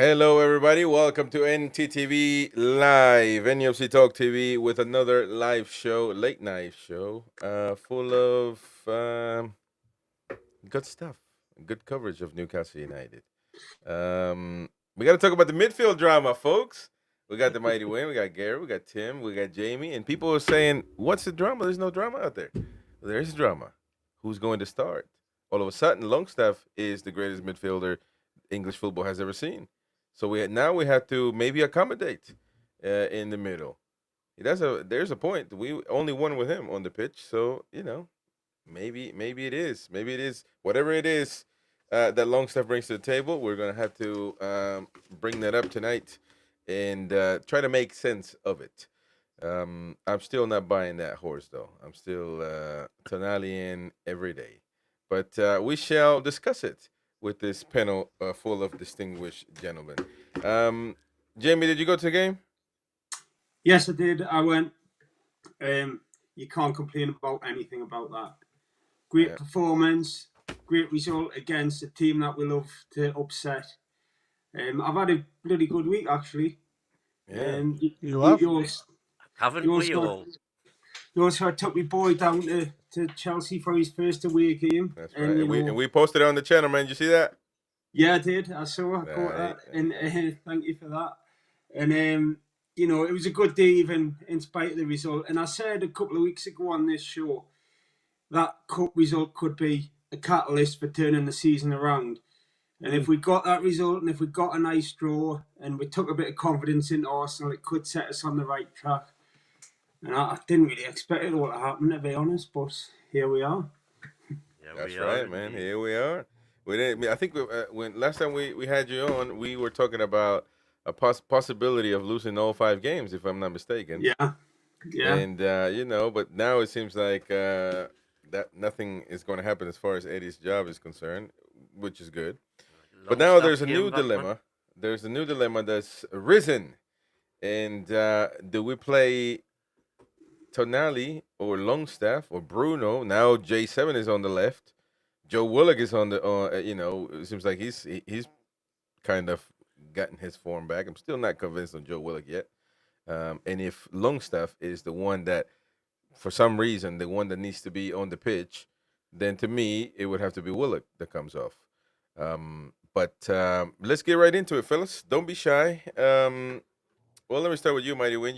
Hello, everybody. Welcome to NTTV Live, NUFC Talk TV, with another live show, late night show, full of good stuff, good coverage of Newcastle United. We got to talk about the midfield drama, folks. We got the mighty win, we got Gary, we got Tim, we got Jamie, and people are saying, "What's the drama?" There's no drama out there. There is drama. Who's going to start? All of a sudden, Longstaff is the greatest midfielder English football has ever seen. So we have to maybe accommodate in the middle. There's a point. We only won with him on the pitch, so maybe it is whatever it is that Longstaff brings to the table. We're gonna have to bring that up tonight and try to make sense of it. I'm still not buying that horse though. I'm still Tonali in every day, but we shall discuss it with this panel full of distinguished gentlemen. Jamie, did you go to the game? Yes, I did. I went. You can't complain about anything about that. Great performance, great result against a team that we love to upset. I've had a bloody good week actually. Yeah. You have? Haven't we all? You also took my boy down to Chelsea for his first away game. That's right. And we posted it on the channel, man. Did you see that? Yeah, I did. I saw. I caught that. And thank you for that. And it was a good day even in spite of the result. And I said a couple of weeks ago on this show that cup result could be a catalyst for turning the season around. And if we got that result and if we got a nice draw and we took a bit of confidence into Arsenal, it could set us on the right track. And I didn't really expect it all to happen, to be honest, but here we are. Yeah, that's right, man. Here we are. We didn't. I think when last time we had you on, we were talking about a possibility of losing all 5 games, if I'm not mistaken. Yeah. And but now it seems like that nothing is going to happen as far as Eddie's job is concerned, which is good. But now there's a new dilemma. There's a new dilemma that's arisen, and do we play Tonali or Longstaff or Bruno? Now J7 is on the left. Joe Willock is on the. It seems like he's kind of gotten his form back. I'm still not convinced on Joe Willock yet. And if Longstaff is the one that, for some reason, the one that needs to be on the pitch, then to me it would have to be Willock that comes off. But let's get right into it, fellas. Don't be shy. Well, let me start with you, Mighty Win.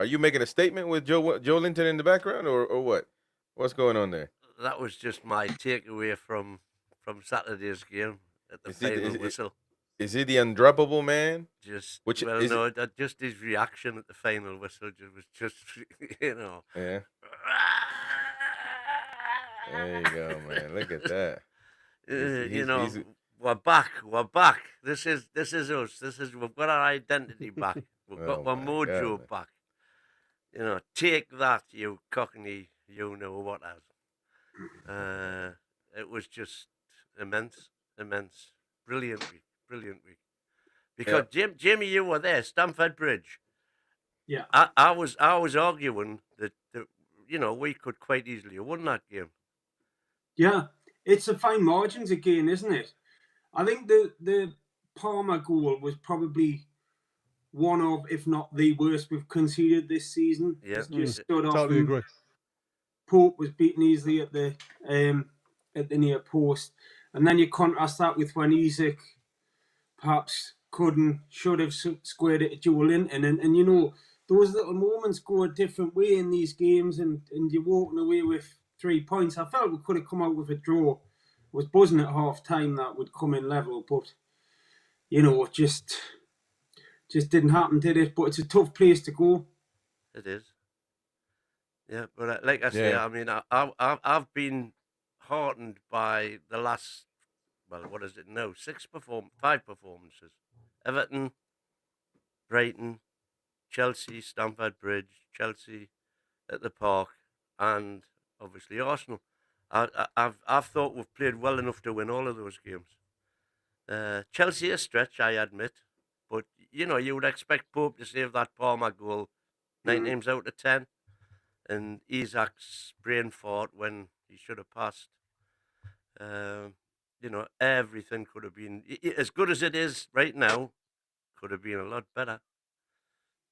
Are you making a statement with Joe Linton in the background, or what? What's going on there? That was just my takeaway from Saturday's game at the final whistle. Is he the undroppable man? Just just his reaction at the final whistle was just Yeah. There you go, man. Look at that. We're back. This is us. We've got our identity back. We've got our mojo back. Take that, you cockney, what else. It was just immense. Brilliant week. Because Jimmy, you were there, Stamford Bridge. Yeah. I was arguing that we could quite easily have won that game. Yeah. It's a fine margins again, isn't it? I think the Palmer goal was probably one of, if not the worst we've conceded this season. Yeah, just stood off. Totally agree. Pope was beaten easily at the near post, and then you contrast that with when Isak perhaps should have squared it to Joe Linton, and those little moments go a different way in these games, and you're walking away with 3 points. I felt we could have come out with a draw. I was buzzing at half time that would come in level, but it just didn't happen, did it? But it's a tough place to go. It is. Yeah, but like I say, I mean, I've been heartened by the last, what is it now? 5 performances. Everton, Brighton, Chelsea, Stamford Bridge, Chelsea at the Park, and obviously Arsenal. I've thought we've played well enough to win all of those games. Chelsea a stretch, I admit, but you would expect Pope to save that Palmer goal 9 times out of 10. And Isak's brain fart when he should have passed. Everything could have been as good as it is right now. could have been a lot better.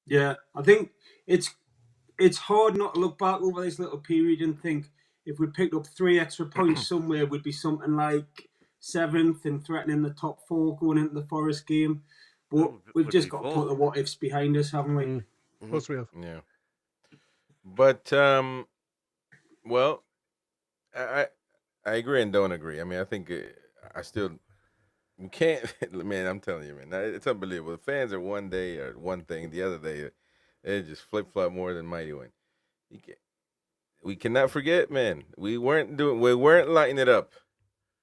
Yeah, I think it's hard not to look back over this little period and think if we picked up 3 extra points somewhere, we'd be something like 7th and threatening the top 4 going into the Forest game. But we've just got to put the what ifs behind us, haven't we? Of course we have. Yeah. But well, I agree and don't agree. I mean, I think I still we can't. Man, I'm telling you, man, it's unbelievable. The fans are one day or one thing, the other day they just flip flop more than mighty win. We cannot forget, man. We weren't lighting it up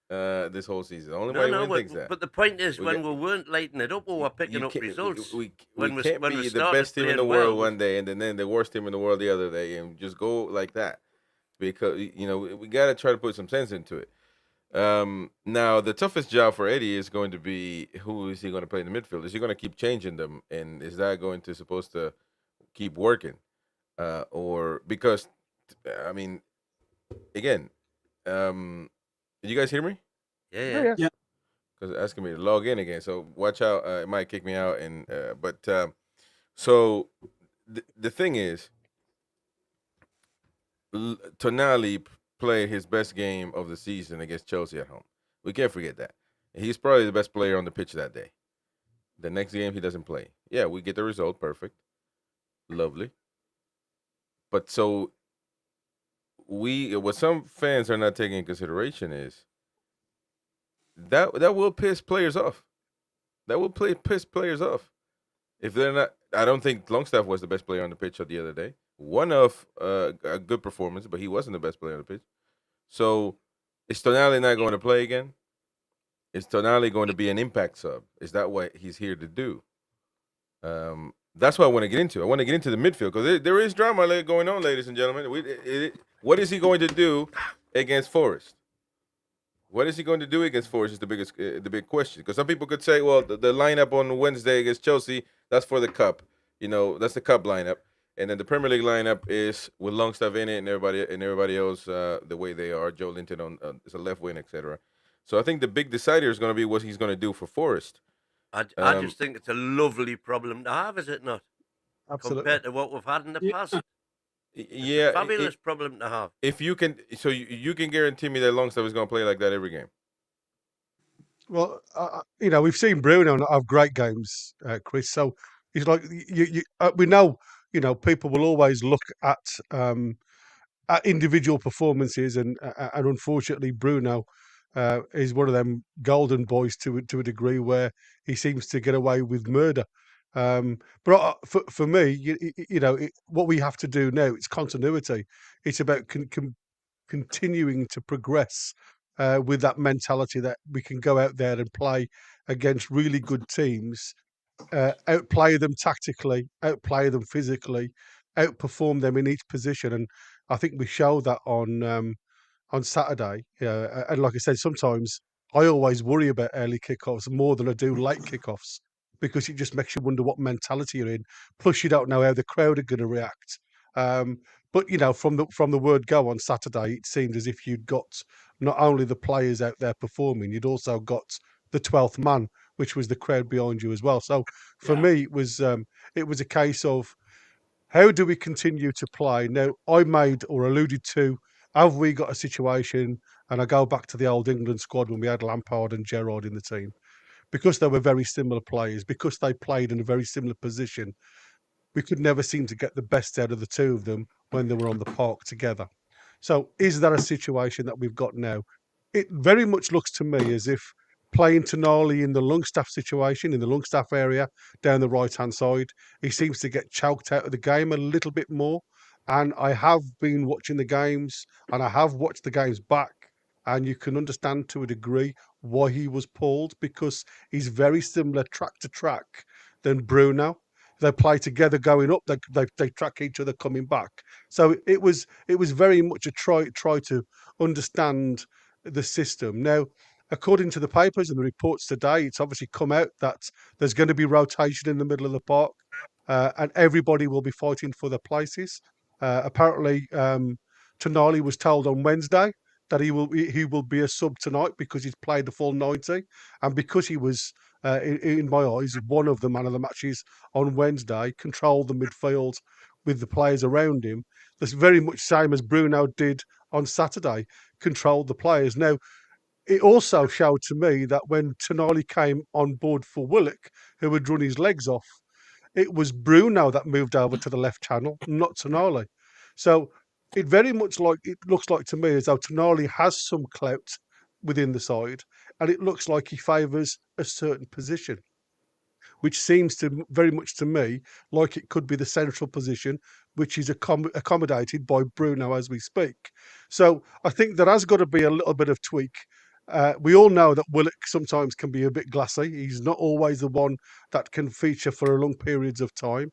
this whole season. The only way thinks that. But the point is, we weren't lighting it up, we were picking up results. We can't be the best team in the world one day and then the worst team in the world the other day and just go like that. Because we got to try to put some sense into it. Now the toughest job for Eddie is going to be who is he going to play in the midfield? Is he going to keep changing them, and is that supposed to keep working, or because I mean, again, did you guys hear me? Yeah. Because asking me to log in again, so watch out. It might kick me out, and so the thing is, Tonali played his best game of the season against Chelsea at home. We can't forget that. He's probably the best player on the pitch that day. The next game he doesn't play. Yeah, we get the result. Perfect. Lovely. But so what some fans are not taking into consideration is that will piss players off. That will piss players off. If they're not, I don't think Longstaff was the best player on the pitch the other day. One of a good performance, but he wasn't the best player on the pitch. So is Tonali not going to play again? Is Tonali going to be an impact sub? Is that what he's here to do? That's what I want to get into. I want to get into the midfield because there is drama going on, ladies and gentlemen. What is he going to do against Forest? What is he going to do against Forest is the big question. Because some people could say, well, the lineup on Wednesday against Chelsea, that's for the cup. That's the cup lineup. And then the Premier League lineup is with Longstaff in it and everybody else the way they are. Joe Linton is a left wing, etc. So I think the big decider is going to be what he's going to do for Forest. I just think it's a lovely problem to have, is it not? Absolutely. Compared to what we've had in the past. Yeah, fabulous problem to have. If you can, so you can guarantee me that Longstaff is going to play like that every game. Well, we've seen Bruno have great games, Chris. So he's like we know. People will always look at individual performances, and unfortunately, Bruno is one of them golden boys to a degree where he seems to get away with murder. But for me, what we have to do now, it's continuity. It's about continuing to progress with that mentality that we can go out there and play against really good teams, outplay them tactically, outplay them physically, outperform them in each position. And I think we showed that on Saturday. And like I said, sometimes I always worry about early kickoffs more than I do late kickoffs because it just makes you wonder what mentality you're in. Plus, you don't know how the crowd are going to react. But from the word go on Saturday, it seemed as if you'd got not only the players out there performing, you'd also got the 12th man, which was the crowd behind you as well. So for me, it was a case of how do we continue to play? Now, I made or alluded to, have we got a situation, and I go back to the old England squad when we had Lampard and Gerrard in the team, because they were very similar players, because they played in a very similar position, we could never seem to get the best out of the two of them when they were on the park together. So is that a situation that we've got now? It very much looks to me as if playing Tonali in the Longstaff situation, in the Longstaff area, down the right-hand side, he seems to get choked out of the game a little bit more. And I have been watching the games, and I have watched the games back, and you can understand to a degree why he was pulled, because he's very similar track to track than Bruno. They play together going up. They track each other coming back. So it was very much a try to understand the system. Now, according to the papers and the reports today, it's obviously come out that there's going to be rotation in the middle of the park, and everybody will be fighting for their places. Apparently, Tonali was told on Wednesday that he will be a sub tonight because he's played the full 90, and because he was, in my eyes, one of the man of the matches on Wednesday, controlled the midfield with the players around him. That's very much same as Bruno did on Saturday, controlled the players. Now, it also showed to me that when Tonali came on board for Willock, who had run his legs off, it was Bruno that moved over to the left channel, not Tonali. So it looks like to me as though Tonali has some clout within the side, and it looks like he favours a certain position, which seems to very much to me like it could be the central position, which is accommodated by Bruno as we speak. So I think there has got to be a little bit of tweak. We all know that Willock sometimes can be a bit glassy. He's not always the one that can feature for long periods of time.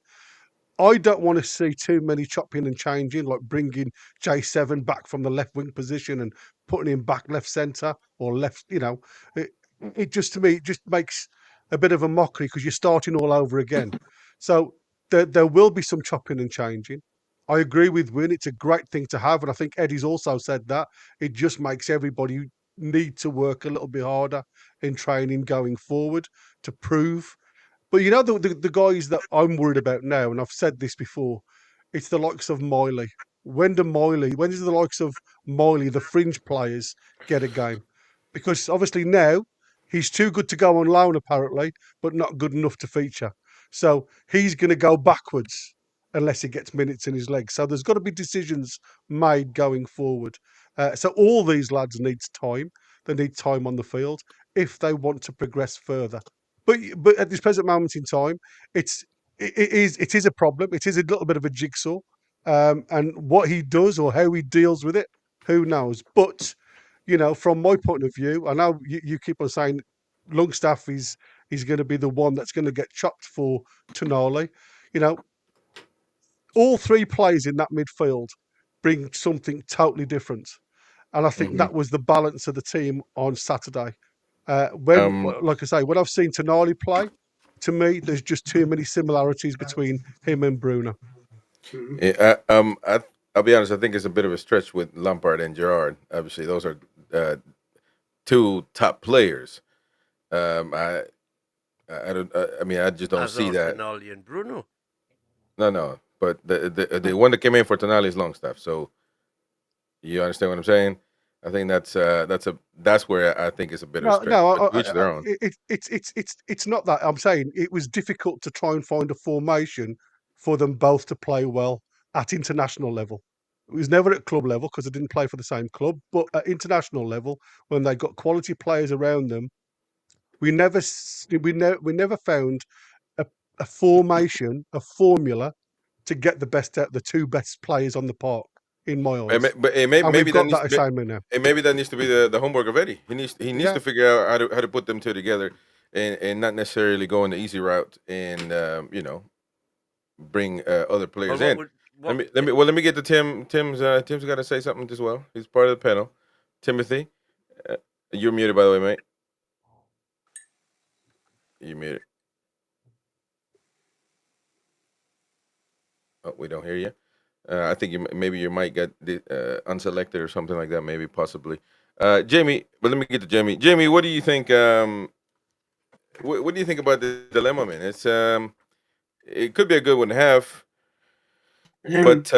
I don't want to see too many chopping and changing, like bringing J7 back from the left wing position and putting him back left centre or left. It just, to me, it just makes a bit of a mockery because you're starting all over again. So there will be some chopping and changing. I agree with Win. It's a great thing to have, and I think Eddie's also said that it just makes everybody need to work a little bit harder in training going forward to prove. But the guys that I'm worried about now, and I've said this before, it's the likes of Miley. When does the likes of Miley, the fringe players, get a game? Because obviously now he's too good to go on loan apparently, but not good enough to feature. So he's going to go backwards unless he gets minutes in his legs. So there's got to be decisions made going forward. So all these lads needs time. They need time on the field if they want to progress further. But at this present moment in time, it is a problem. It is a little bit of a jigsaw, and what he does or how he deals with it, who knows? But from my point of view, I know you keep on saying Longstaff is going to be the one that's going to get chopped for Tonali. All three players in that midfield bring something totally different, and I think that was the balance of the team on Saturday. Like I say, when I've seen Tonali play, to me, there's just too many similarities between him and Bruno. I'll be honest. I think it's a bit of a stretch with Lampard and Gerrard. Obviously, those are two top players. I don't. I mean, I just don't see that. Tonali and Bruno. No. But the one that came in for Tonali is Longstaff. So you understand what I'm saying? I think that's where I think it's a bit of a stretch. No, each their own. It's not that. I'm saying it was difficult to try and find a formation for them both to play well at international level. It was never at club level because they didn't play for the same club, but at international level, when they got quality players around them, we never found a formation, a formula to get the best out the two best players on the park. In my eyes, maybe got that assignment now. And maybe that needs to be the homework of Eddie. He needs to figure out how to put them two together, and not necessarily go on the easy route and bring other players in. Let me get to Tim. Tim's got to say something as well. He's part of the panel. Timothy, you're muted, by the way, mate. You muted. Oh, we don't hear you. I think maybe your mic got unselected or something like that. Maybe, possibly. Jamie, but let me get to Jamie. Jamie, what do you think? What do you think about the dilemma, man? It's it could be a good one to have, but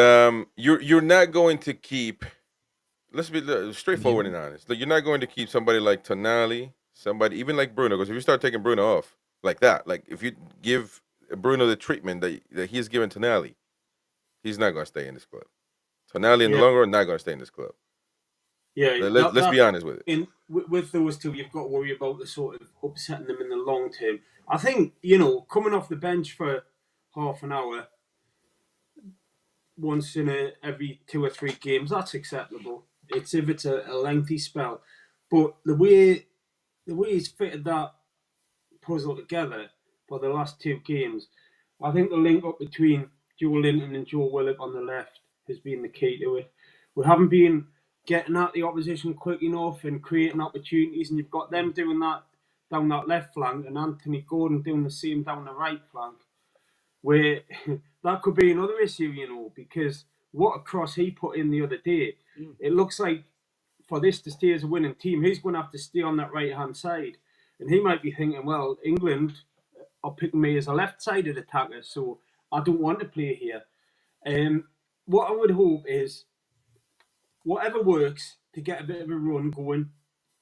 you're not going to keep. Let's be straightforward and honest. You're not going to keep somebody like Tonali, somebody even like Bruno, because if you start taking Bruno off like that, like if you give Bruno the treatment that he's given Tonali, he's not going to stay in this club. Tonali in the long run not going to stay in this club. Yeah, let's be honest with it. With those two, you've got to worry about the sort of upsetting them in the long term. I think coming off the bench for half an hour once in every 2 or 3 games, that's acceptable. It's if it's a lengthy spell, but the way he's fitted that puzzle together for the last 2 games, I think the link up between Joe Linton and Joe Willock on the left has been the key to it. We haven't been getting at the opposition quick enough and creating opportunities, and you've got them doing that down that left flank and Anthony Gordon doing the same down the right flank, where that could be another issue, because what a cross he put in the other day. It looks like for this to stay as a winning team, he's going to have to stay on that right-hand side. And he might be thinking, well, England are picking me as a left-sided attacker, so I don't want to play here. What I would hope is whatever works to get a bit of a run going,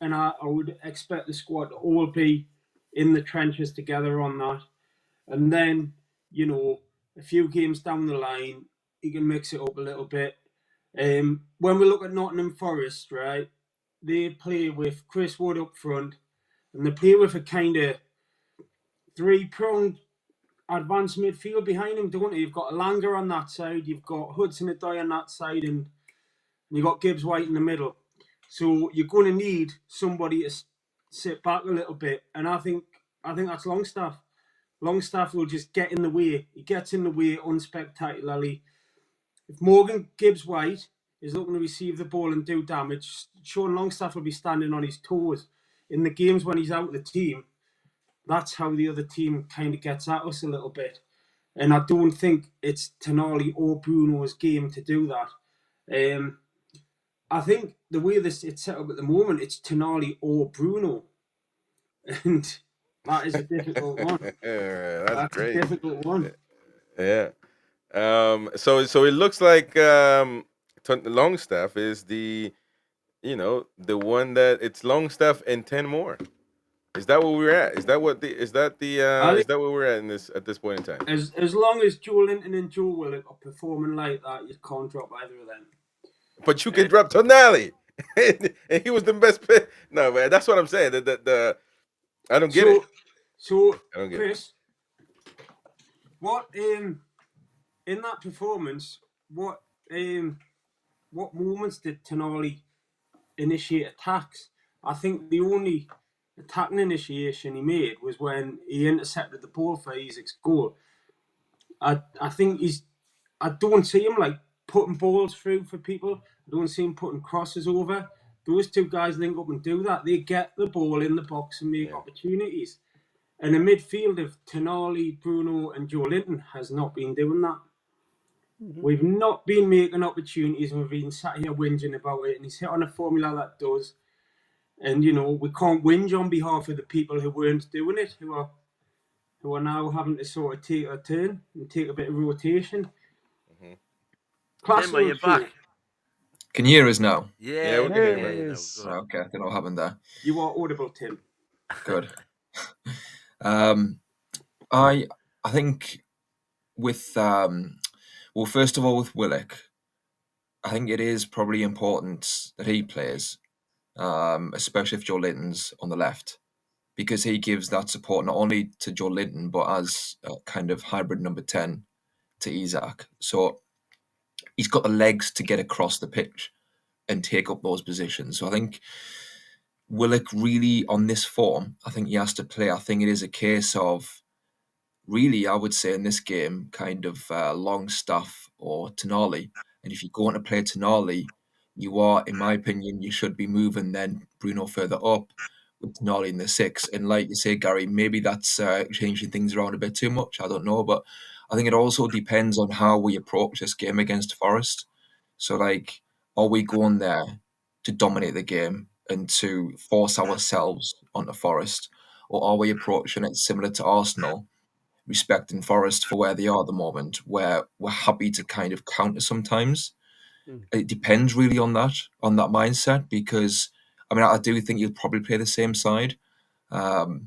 and I would expect the squad to all be in the trenches together on that. And then, you know, a few games down the line, you can mix it up a little bit. When we look at Nottingham Forest, right, they play with Chris Wood up front, and they play with a kind of three-pronged advanced midfield behind him, don't they? You've got Langer on that side, you've got Hudson-Odoi on that side, and you've got Gibbs White in the middle. So you're going to need somebody to sit back a little bit, and I think that's Longstaff. Longstaff will just get in the way. He gets in the way unspectacularly. If Morgan Gibbs White is looking to receive the ball and do damage, Sean Longstaff will be standing on his toes. In the games when he's out of the team, that's how the other team kind of gets at us a little bit. And I don't think it's Tonali or Bruno's game to do that. I think the way it's set up at the moment, it's Tonali or Bruno. And that is a difficult one. That's great. A difficult one. Yeah. So it looks like Longstaff is the one that it's Longstaff and 10 more. Is that where we're at? Is that what we're at at this point in time? As long as Joe Linton and Joe Willock are performing like that, you can't drop either of them. But you can drop Tonali, and he was the best player. No, man, that's what I'm saying. I don't get it. So, Chris, what in that performance, what moments did Tonali initiate attacks? I think the only attacking initiation he made was when he intercepted the ball for Isaac's goal. I think I don't see him like putting balls through for people. I don't see him putting crosses over. Those two guys link up and do that. They get the ball in the box and make opportunities. And the midfield of Tonali, Bruno and Joe Linton has not been doing that. Mm-hmm. We've not been making opportunities and we've been sat here whinging about it. And he's hit on a formula that does. And, you know, we can't whinge on behalf of the people who weren't doing it, who are now having to sort of take a turn and take a bit of rotation. Mm-hmm. Tim, are you back? Can you hear us now? Yeah, we can hear you. Okay, I don't know what happened there. You are audible, Tim. Good. I think with first of all with Willock, I think it is probably important that he plays, especially if Joe Linton's on the left, because he gives that support not only to Joe Linton but as a kind of hybrid number 10 to Isaac. So he's got the legs to get across the pitch and take up those positions. So I think Willock really on this form, I think he has to play. I think it is a case of really, I would say in this game, kind of Longstaff or Tonali. And if you're going to play Tonali, you are, in my opinion, you should be moving then Bruno further up with Tonali in the 6. And like you say, Gary, maybe that's changing things around a bit too much. I don't know. But I think it also depends on how we approach this game against Forest. So, like, are we going there to dominate the game and to force ourselves onto Forest? Or are we approaching it similar to Arsenal, respecting Forest for where they are at the moment, where we're happy to kind of counter sometimes? It depends really on that mindset, because, I mean, I do think you'll probably play the same side. But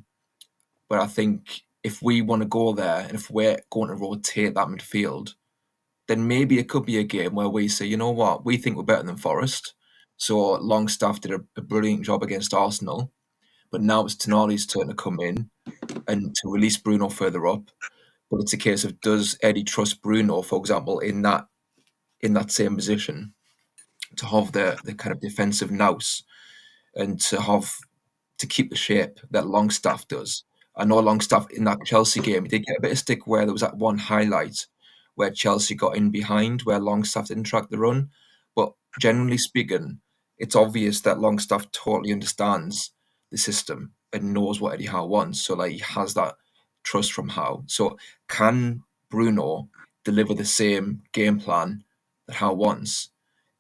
I think if we want to go there and if we're going to rotate that midfield, then maybe it could be a game where we say, you know what, we think we're better than Forest. So Longstaff did a brilliant job against Arsenal, but now it's Tonali's turn to come in and to release Bruno further up. But it's a case of, does Eddie trust Bruno, for example, in that same position to have the kind of defensive nous and to keep the shape that Longstaff does? I know Longstaff in that Chelsea game, he did get a bit of stick where there was that one highlight where Chelsea got in behind, where Longstaff didn't track the run. But generally speaking, it's obvious that Longstaff totally understands the system and knows what Eddie Howe wants. So like, he has that trust from Howe. So can Bruno deliver the same game plan that Howe wants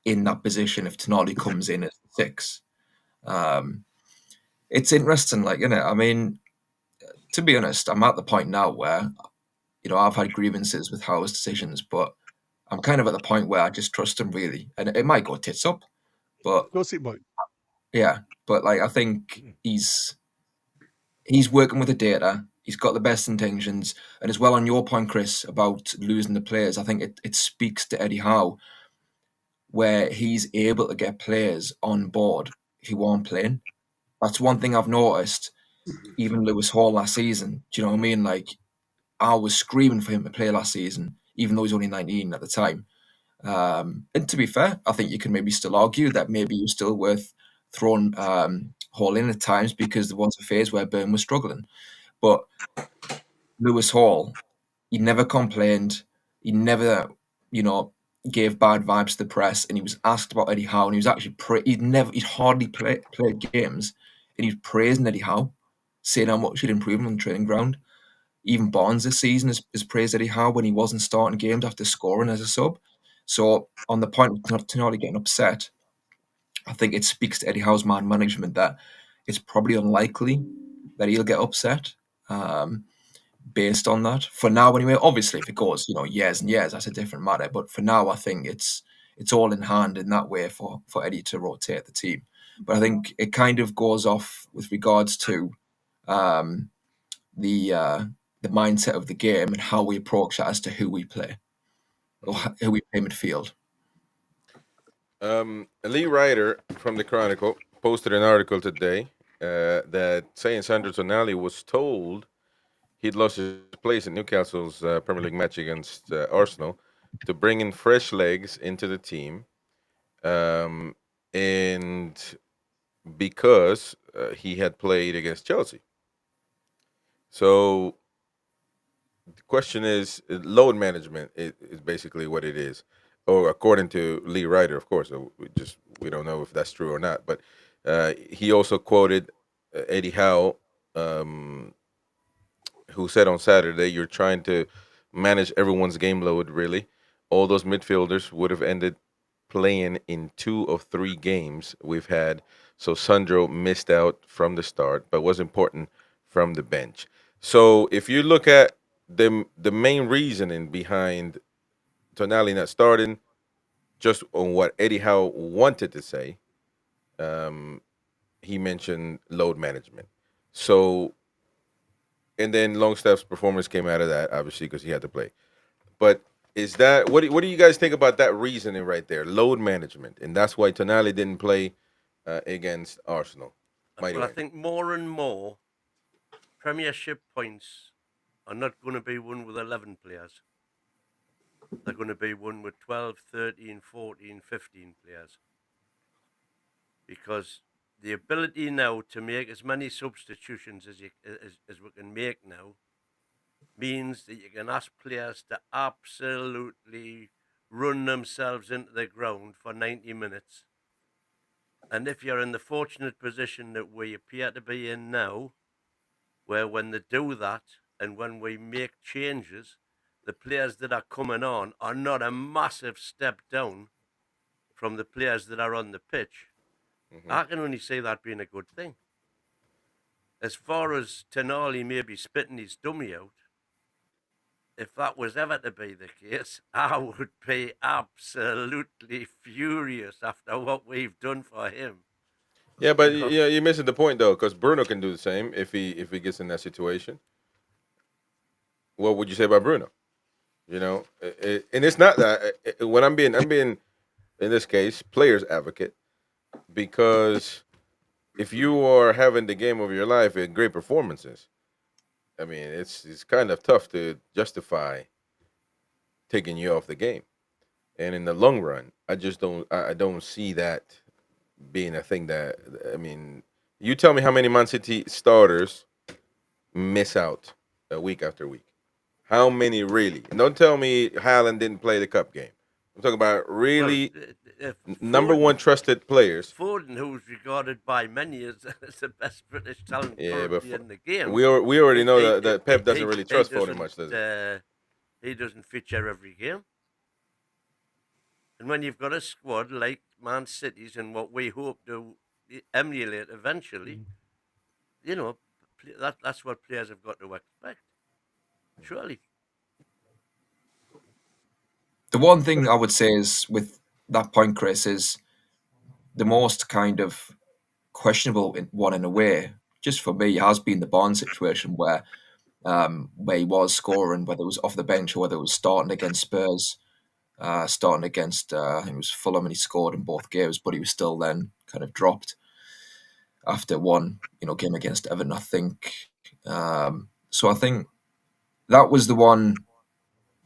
in that position if Tonali comes in as 6. It's interesting, like, you know, I mean, to be honest, I'm at the point now where, you know, I've had grievances with Howe's decisions, but I'm kind of at the point where I just trust him, really. And it might go tits up, but Of course it might. yeah, but like, I think he's working with the data. He's got the best intentions. And as well, on your point, Chris, about losing the players, I think it speaks to Eddie Howe, where he's able to get players on board who aren't playing. That's one thing I've noticed. Even Lewis Hall last season, do you know what I mean? Like, I was screaming for him to play last season, even though he's only 19 at the time. And to be fair, I think you can maybe still argue that maybe you're still worth throwing Hall in at times, because there was a phase where Burn was struggling. But Lewis Hall, he never complained. He never, you know, gave bad vibes to the press. And he was asked about Eddie Howe, and he was actually he'd hardly played games, and he was praising Eddie Howe, saying how much he'd improved him on the training ground. Even Barnes this season has praised Eddie Howe when he wasn't starting games after scoring as a sub. So on the point of Tonali getting upset, I think it speaks to Eddie Howe's man management that it's probably unlikely that he'll get upset based on that. For now, anyway. Obviously, if it goes, you know, years and years, that's a different matter. But for now, I think it's all in hand in that way for Eddie to rotate the team. But I think it kind of goes off with regards to the mindset of the game and how we approach it as to who we play or who we play midfield. Lee Ryder from the Chronicle posted an article today that saying Sandro Tonali was told he'd lost his place in Newcastle's Premier League match against Arsenal to bring in fresh legs into the team, and because he had played against Chelsea. So the question is, load management is basically what it is, or according to Lee Ryder, of course. So we don't know if that's true or not. But he also quoted Eddie Howe, who said on Saturday, "You're trying to manage everyone's game load. Really, all those midfielders would have ended playing in 2 of 3 games we've had. So Sandro missed out from the start, but was important from the bench." So if you look at the main reasoning behind Tonali not starting, just on what Eddie Howe wanted to say, he mentioned load management. So, and then Longstaff's performance came out of that, obviously, because he had to play. But is that what do you guys think about that reasoning right there, load management, and that's why Tonali didn't play against Arsenal? Well, I think more and more Premiership points are not going to be won with 11 players. They're going to be won with 12, 13, 14, 15 players. Because the ability now to make as many substitutions as we can make now means that you can ask players to absolutely run themselves into the ground for 90 minutes. And if you're in the fortunate position that we appear to be in now, where when they do that and when we make changes, the players that are coming on are not a massive step down from the players that are on the pitch, I can only see that being a good thing. As far as Tonali maybe spitting his dummy out, if that was ever to be the case, I would be absolutely furious after what we've done for him. Yeah, but yeah, you're missing the point though, because Bruno can do the same if he gets in that situation. What would you say about Bruno? You know, and it's not that when I'm being in this case players advocate, because if you are having the game of your life and great performances, I mean, it's kind of tough to justify taking you off the game. And in the long run, I don't see that being a thing that, I mean, you tell me how many Man City starters miss out week after week. How many really? And don't tell me Haaland didn't play the cup game. I'm talking about really number one trusted players. Foden, who's regarded by many as the best British talent currently in the game. We already know that Pep doesn't really trust Foden much, does he? He doesn't feature every game. And when you've got a squad like Man City's and what we hope to emulate eventually, you know, that's what players have got to expect. Surely. The one thing I would say is with that point, Chris, is the most kind of questionable one in a way, just for me, has been the Barnes situation where he was scoring, whether it was off the bench or whether it was starting against Spurs, starting against I think it was Fulham, and he scored in both games, but he was still then kind of dropped after one game against Everton, I think. So I think that was the one.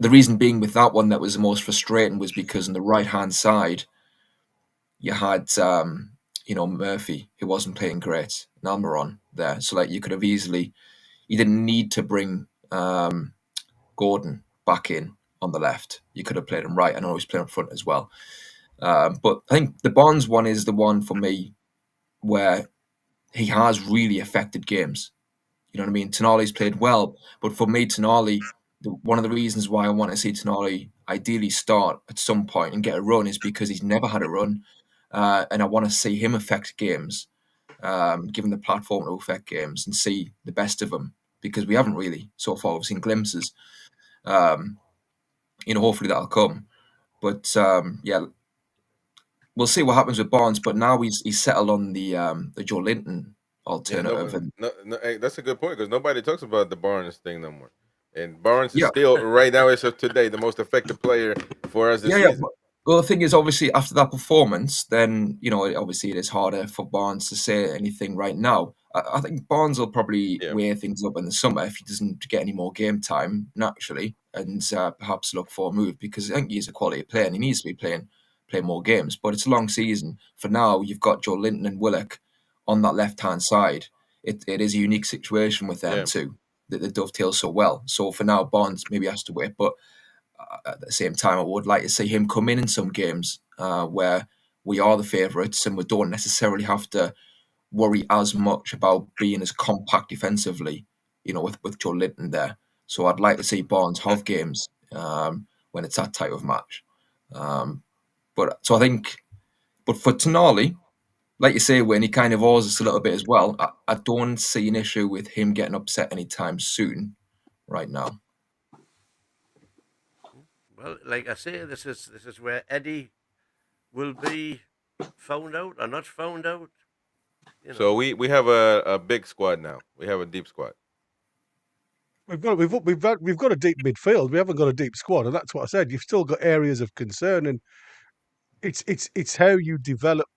The reason being with that one that was the most frustrating was because on the right hand side you had Murphy, who wasn't playing great, and Almiron there. So like you could have easily, you didn't need to bring Gordon back in on the left. You could have played him right and always played up front as well. But I think the Barnes one is the one for me where he has really affected games. You know what I mean? Tonali's played well, but for me, Tonali, one of the reasons why I want to see Tonali ideally start at some point and get a run is because he's never had a run, and I want to see him affect games, given the platform to affect games and see the best of him, because we haven't really so far. We've seen glimpses. Hopefully that'll come, but yeah, we'll see what happens with Barnes. But now he's settled on the Joe Linton alternative, hey, that's a good point because nobody talks about the Barnes thing no more. And Barnes is yeah. still right now, as of today, the most effective player for us this season. Well, the thing is, obviously, after that performance, then obviously it is harder for Barnes to say anything right now. I think Barnes will probably weigh things up in the summer if he doesn't get any more game time naturally, and perhaps look for a move, because I think he's a quality player and he needs to be playing more games. But it's a long season. For now, you've got Joe Linton and Willock on that left hand side. It is a unique situation with them too, that they dovetail so well. So for now, Barnes maybe has to wait, but at the same time, I would like to see him come in some games where we are the favourites and we don't necessarily have to worry as much about being as compact defensively, with Joe Linton there. So I'd like to see Barnes have games when it's that type of match. But for Tonali, like you say, when he kind of owes us a little bit as well, I don't see an issue with him getting upset anytime soon right now. Well, like I say, this is where Eddie will be found out or not found out. So we have a big squad now. We have a deep squad. We've got a deep midfield. We haven't got a deep squad, and that's what I said. You've still got areas of concern, and it's how you develop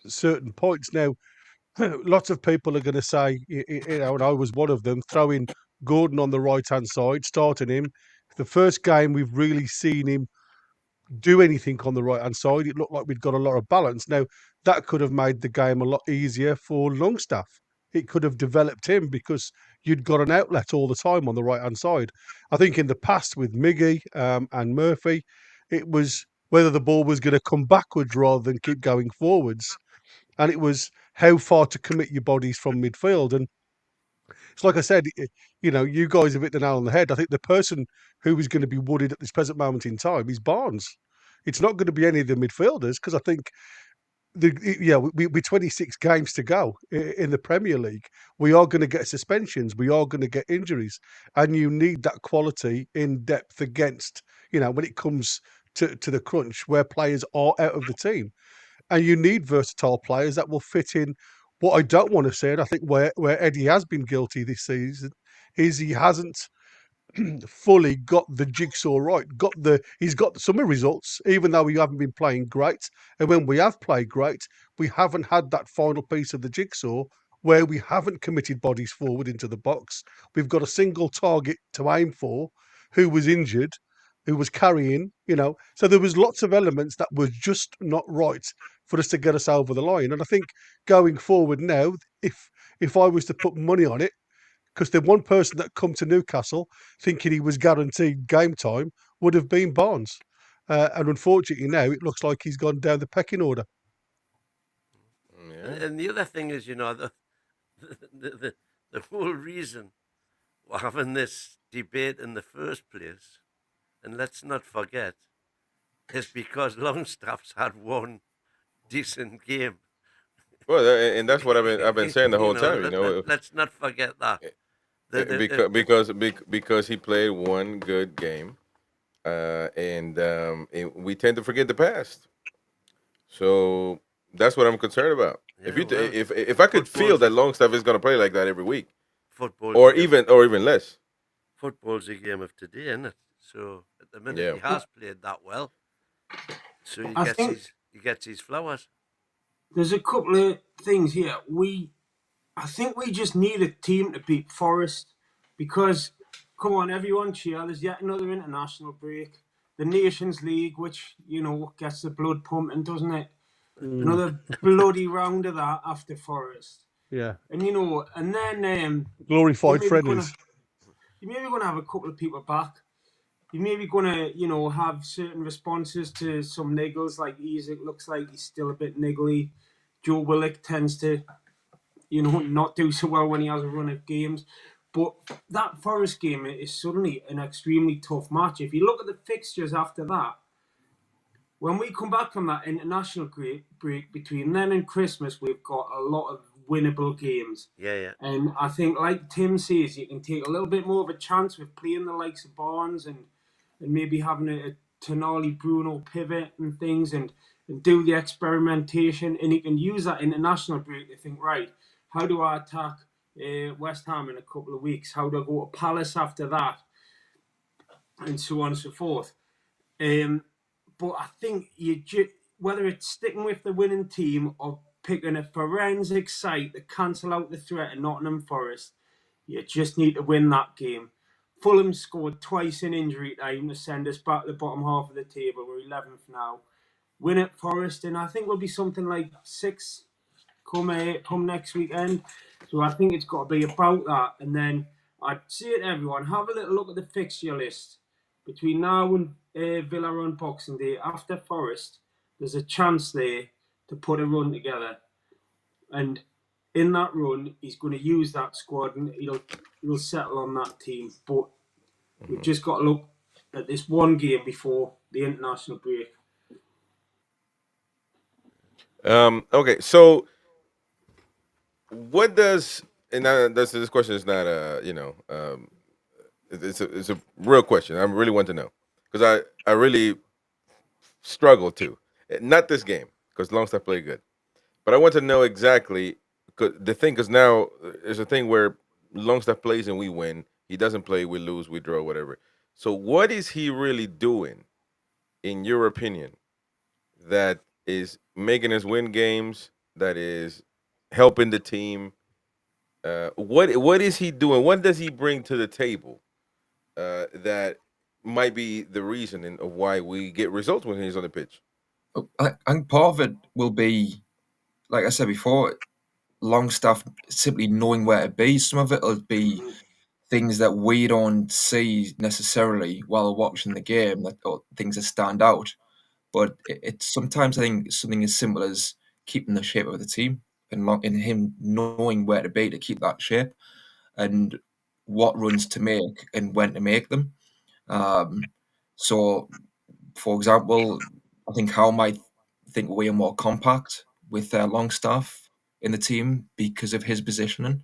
certain points. Now, lots of people are going to say, and I was one of them, throwing Gordon on the right hand side, starting him. The first game we've really seen him do anything on the right hand side. It looked like we'd got a lot of balance. Now, that could have made the game a lot easier for Longstaff. It could have developed him because you'd got an outlet all the time on the right hand side. I think in the past with Miggy and Murphy, it was whether the ball was going to come backwards rather than keep going forwards. And it was how far to commit your bodies from midfield. And it's like I said, you guys have hit the nail on the head. I think the person who is going to be wooded at this present moment in time is Barnes. It's not going to be any of the midfielders, because I think we're 26 games to go in the Premier League. We are going to get suspensions. We are going to get injuries, and you need that quality in depth against when it comes to the crunch where players are out of the team, and you need versatile players that will fit in. What I don't want to say, and I think where Eddie has been guilty this season, is he hasn't fully got the jigsaw right. He's got some results, even though we haven't been playing great. And when we have played great, we haven't had that final piece of the jigsaw where we haven't committed bodies forward into the box. We've got a single target to aim for, who was injured, who was carrying, So there was lots of elements that were just not right for us to get us over the line. And I think going forward now, if I was to put money on it, because the one person that come to Newcastle thinking he was guaranteed game time would have been Barnes. And unfortunately now it looks like he's gone down the pecking order. Yeah. And the other thing is, the whole reason we're having this debate in the first place, and let's not forget, is because Longstaff's had one decent game. Well, and that's what I've been saying the whole time. Let's not forget that. Because he played one good game, and we tend to forget the past. So that's what I'm concerned about. If I could feel that Longstaff is going to play like that every week, or even less. Football's a game of today, isn't it? So at the minute he has played that well, so he gets his flowers. There's a couple of things here. I think we just need a team to beat Forest because, come on, everyone cheer. There's yet another international break. The Nations League, which, gets the blood pumping, doesn't it? Another bloody round of that after Forest. Yeah. And, and then... glorified friendlies. You're maybe going to have a couple of people back. You're maybe going to, have certain responses to some niggles, like Isaac looks like he's still a bit niggly. Joe Willock tends to... not do so well when he has a run of games. But that Forest game is suddenly an extremely tough match. If you look at the fixtures after that, when we come back from that international break between then and Christmas, we've got a lot of winnable games. Yeah. And I think, like Tim says, you can take a little bit more of a chance with playing the likes of Barnes and maybe having a Tonali Bruno pivot and things and do the experimentation. And you can use that international break to think, right, how do I attack West Ham in a couple of weeks? How do I go to Palace after that? And so on and so forth. But I think whether it's sticking with the winning team or picking a forensic site to cancel out the threat of Nottingham Forest, you just need to win that game. Fulham scored twice in injury time to send us back to the bottom half of the table. We're 11th now. Win at Forest, and I think we'll be something like 6 come next weekend. So I think it's got to be about that. And then I'd say to everyone, have a little look at the fixture list. Between now and Villa on Boxing Day, after Forest, there's a chance there to put a run together. And in that run, he's going to use that squad and he'll settle on that team. But we've just got to look at this one game before the international break. Okay, so what does, and this question is not it's a real question. I really want to know because I really struggle to, not this game because Longstaff played good, but I want to know exactly because now there's a thing where Longstaff plays and we win. He doesn't play, we lose, we draw, whatever. So what is he really doing, in your opinion, that is making us win games, that is helping the team? What is he doing? What does he bring to the table that might be the reason of why we get results when he's on the pitch? I think part of it will be, like I said before, Longstaff simply knowing where to be. Some of it will be things that we don't see necessarily while watching the game, or things that stand out. But it's sometimes, I think, something as simple as keeping the shape of the team and him knowing where to be to keep that shape and what runs to make and when to make them. So, for example, I think Howe might think we are more compact with Longstaff in the team because of his positioning.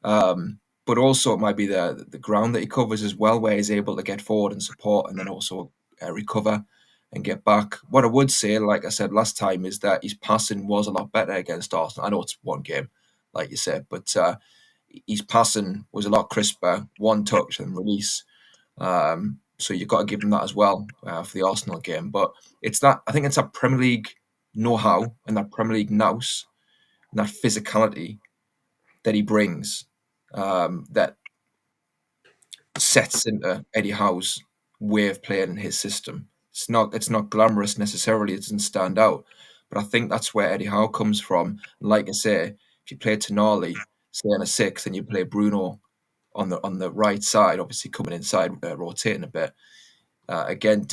But also it might be the ground that he covers as well, where he's able to get forward and support and then also recover and get back. What I would say, like I said last time, is that his passing was a lot better against Arsenal. I know it's one game, like you said, but his passing was a lot crisper, one touch and release. So you've got to give him that as well for the Arsenal game. But I think it's that Premier League know-how and that Premier League nous and that physicality that he brings that sets into Eddie Howe's way of playing in his system. It's not glamorous necessarily, it doesn't stand out. But I think that's where Eddie Howe comes from. Like I say, if you play Tonali, say in a 6, and you play Bruno on the right side, obviously coming inside, rotating a bit. Again,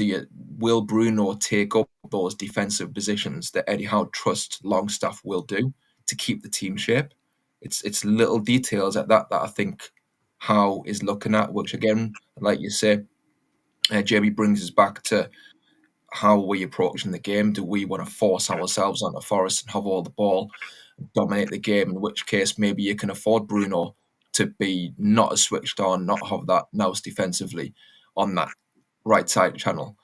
will Bruno take up those defensive positions that Eddie Howe trusts Longstaff will do to keep the team shape? It's little details at that I think Howe is looking at, which again, like you say, Jamie brings us back to how are we approaching the game? Do we want to force ourselves onto Forest and have all the ball, dominate the game? In which case, maybe you can afford Bruno to be not as switched on, not have that nous defensively on that right side channel,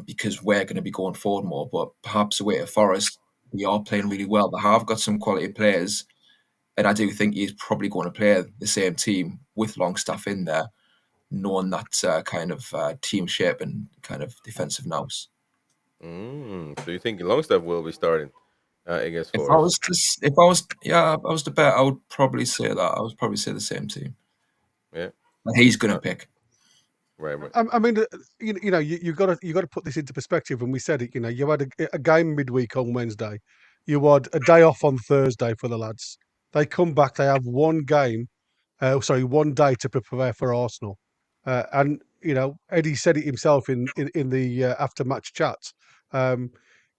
because we're going to be going forward more. But perhaps away at Forest, we are playing really well. They have got some quality players, and I do think he's probably going to play the same team with Longstaff in there, knowing that kind of team shape and kind of defensive nous. So you think Longstaff will be starting against If Forest? I was to bet, I would probably say that. I would probably say the same team. Yeah, But he's going to pick. right. I mean, you got to put this into perspective. And we said it. You had a game midweek on Wednesday. You had a day off on Thursday for the lads. They come back. They have one game. One day to prepare for Arsenal. And Eddie said it himself in the after match chat.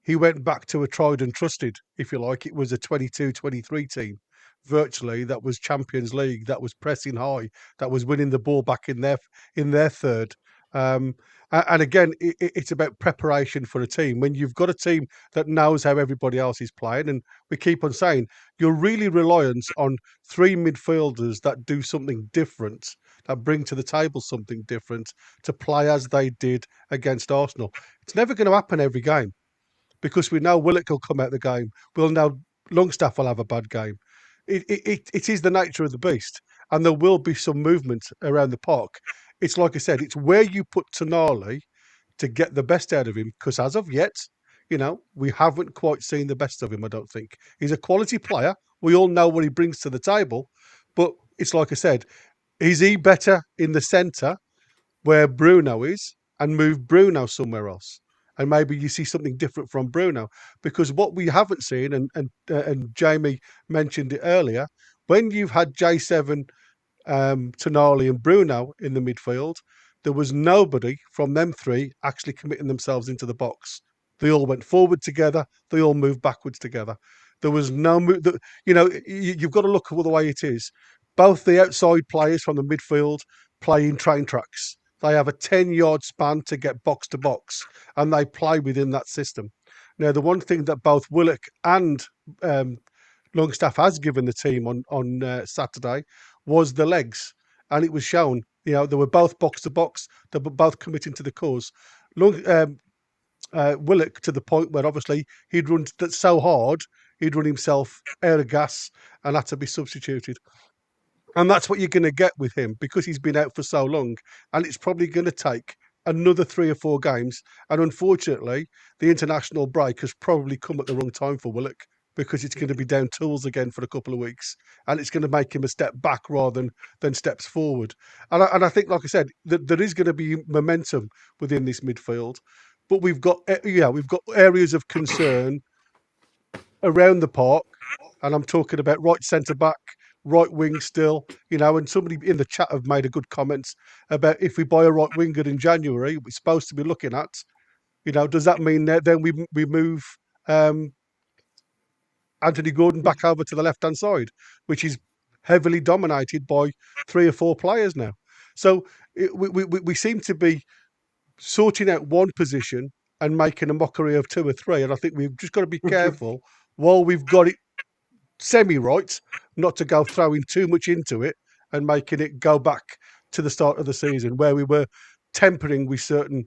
He went back to a tried and trusted, if you like. It was a 22-23 team, virtually, that was Champions League, that was pressing high, that was winning the ball back in their third. And again, it's about preparation for a team. When you've got a team that knows how everybody else is playing, and we keep on saying, you're really reliant on three midfielders that do something different, that bring to the table something different to play as they did against Arsenal. It's never going to happen every game, because we know Willock will come out the game. We'll know Longstaff will have a bad game. It is the nature of the beast, and there will be some movement around the park. It's like I said, it's where you put Tonali to get the best out of him, because as of yet, we haven't quite seen the best of him, I don't think. He's a quality player. We all know what he brings to the table, but it's like I said, is he better in the centre where Bruno is, and move Bruno somewhere else? And maybe you see something different from Bruno, because what we haven't seen, and Jamie mentioned it earlier, when you've had J7, Tonali and Bruno in the midfield, there was nobody from them three actually committing themselves into the box. They all went forward together. They all moved backwards together. There was no move. You've got to look at the way it is. Both the outside players from the midfield play in train tracks. They have a 10-yard span to get box to box, and they play within that system. Now, the one thing that both Willock and Longstaff has given the team on Saturday was the legs, and it was shown. They were both box to box. They were both committing to the cause. Willock, to the point where obviously he'd run so hard, he'd run himself out of gas and had to be substituted. And that's what you're going to get with him, because he's been out for so long, and it's probably going to take another 3 or 4 games. And unfortunately, the international break has probably come at the wrong time for Willock, because it's going to be down tools again for a couple of weeks, and it's going to make him a step back rather than steps forward. And I think, like I said, that there is going to be momentum within this midfield, but we've got areas of concern around the park, and I'm talking about right centre back, right wing still, and somebody in the chat have made a good comment about if we buy a right winger in January, we're supposed to be looking at, does that mean that then we move Anthony Gordon back over to the left-hand side, which is heavily dominated by 3 or 4 players now? So we seem to be sorting out one position and making a mockery of 2 or 3, and I think we've just got to be careful while we've got it semi-right, not to go throwing too much into it and making it go back to the start of the season, where we were tempering with certain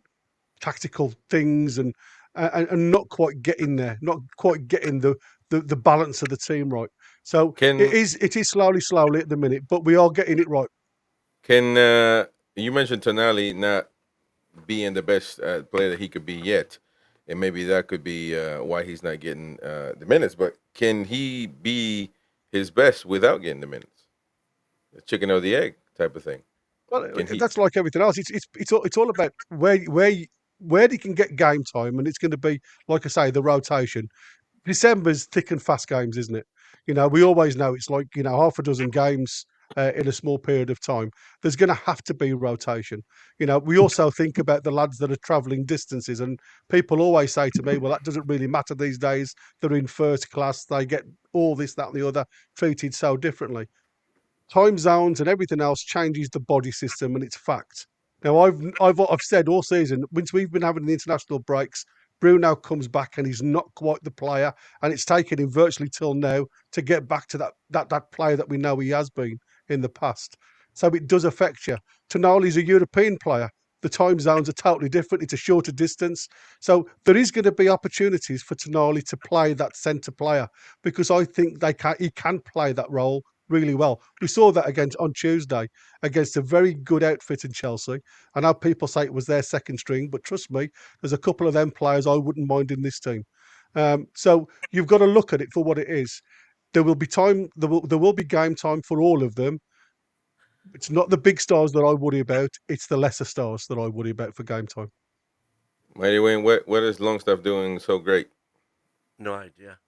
tactical things and not quite getting there, not quite getting the balance of the team right. So it is slowly at the minute, but we are getting it right. You mentioned Tonali not being the best player that he could be yet, and maybe that could be why he's not getting the minutes. But can he be his best without getting the minutes? The chicken or the egg type of thing. Well, that's like everything else. It's all about where he can get game time, and it's going to be, like I say, the rotation. December's thick and fast games, isn't it? We always know it's like half a dozen games in a small period of time. There's going to have to be rotation. We also think about the lads that are travelling distances, and people always say to me, well, that doesn't really matter these days. They're in first class. They get all this, that, and the other treated so differently. Time zones and everything else changes the body system, and it's fact. Now, I've said all season, once we've been having the international breaks, Bruno comes back and he's not quite the player, and it's taken him virtually till now to get back to that player that we know he has been in the past. So it does affect you. Tonali's a European player. The time zones are totally different. It's a shorter distance. So there is going to be opportunities for Tonali to play that centre player, because I think he can play that role really well. We saw that on Tuesday against a very good outfit in Chelsea. I know people say it was their second string, but trust me, there's a couple of them players I wouldn't mind in this team. So you've got to look at it for what it is. There will be time. There will be game time for all of them. It's not the big stars that I worry about. It's the lesser stars that I worry about for game time. Mighty Wayne, what is Longstaff doing so great? No idea.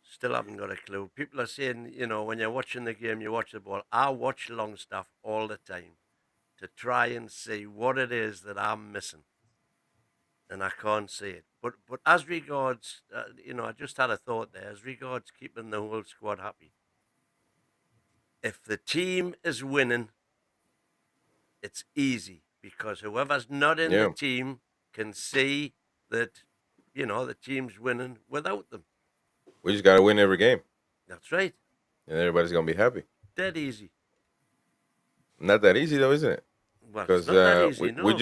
Still haven't got a clue. People are saying, when you're watching the game, you watch the ball. I watch Longstaff all the time to try and see what it is that I'm missing, and I can't see it. But as regards, I just had a thought there. As regards keeping the whole squad happy, if the team is winning, it's easy, because whoever's not in the team can see that, the team's winning without them. We just got to win every game. That's right. And everybody's going to be happy. Dead easy. Not that easy, though, isn't it? Well, it's not that easy, no. we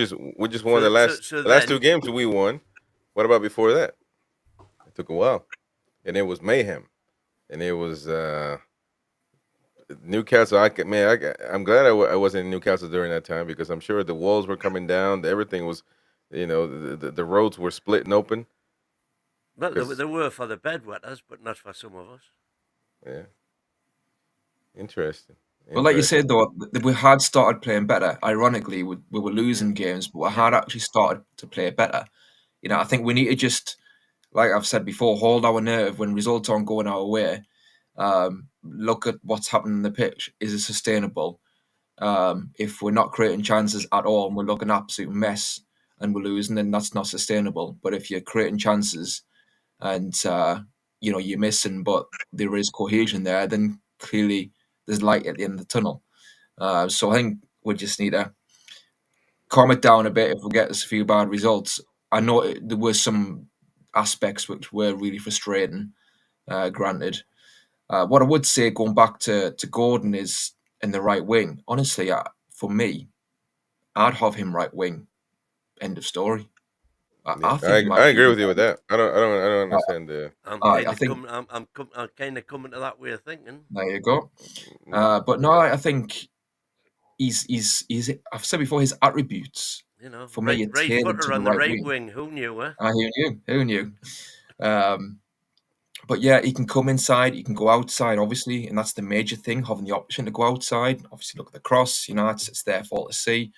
just won the last two games we won. What about before that? It took a while. And it was mayhem. And it was Newcastle. I'm glad I wasn't in Newcastle during that time, because I'm sure the walls were coming down. Everything was, the roads were splitting open. Well, they were for the bedwetters, but not for some of us. Yeah. Interesting. Well, like you said, though, we had started playing better. Ironically, we were losing games, but we had actually started to play better. I think we need to just, like I've said before, hold our nerve when results aren't going our way. Look at what's happening in the pitch. Is it sustainable? If we're not creating chances at all and we're looking an absolute mess and we're losing, then that's not sustainable. But if you're creating chances and you're missing, but there is cohesion there, then clearly there's light at the end of the tunnel. So I think we just need to calm it down a bit if we get us a few bad results. I know there were some aspects which were really frustrating, granted. What I would say, going back to Gordon, is in the right wing. Honestly, for me, I'd have him right wing. End of story. I agree with you with that. I don't understand the. I'm kind of coming to that way of thinking. There you go. But no, I think he's. I've said before, his attributes. For me, it's right footer on the right wing. Who knew? Who knew? But yeah, he can come inside, he can go outside, obviously, and that's the major thing, having the option to go outside. Obviously, look at the cross, it's there for all to see.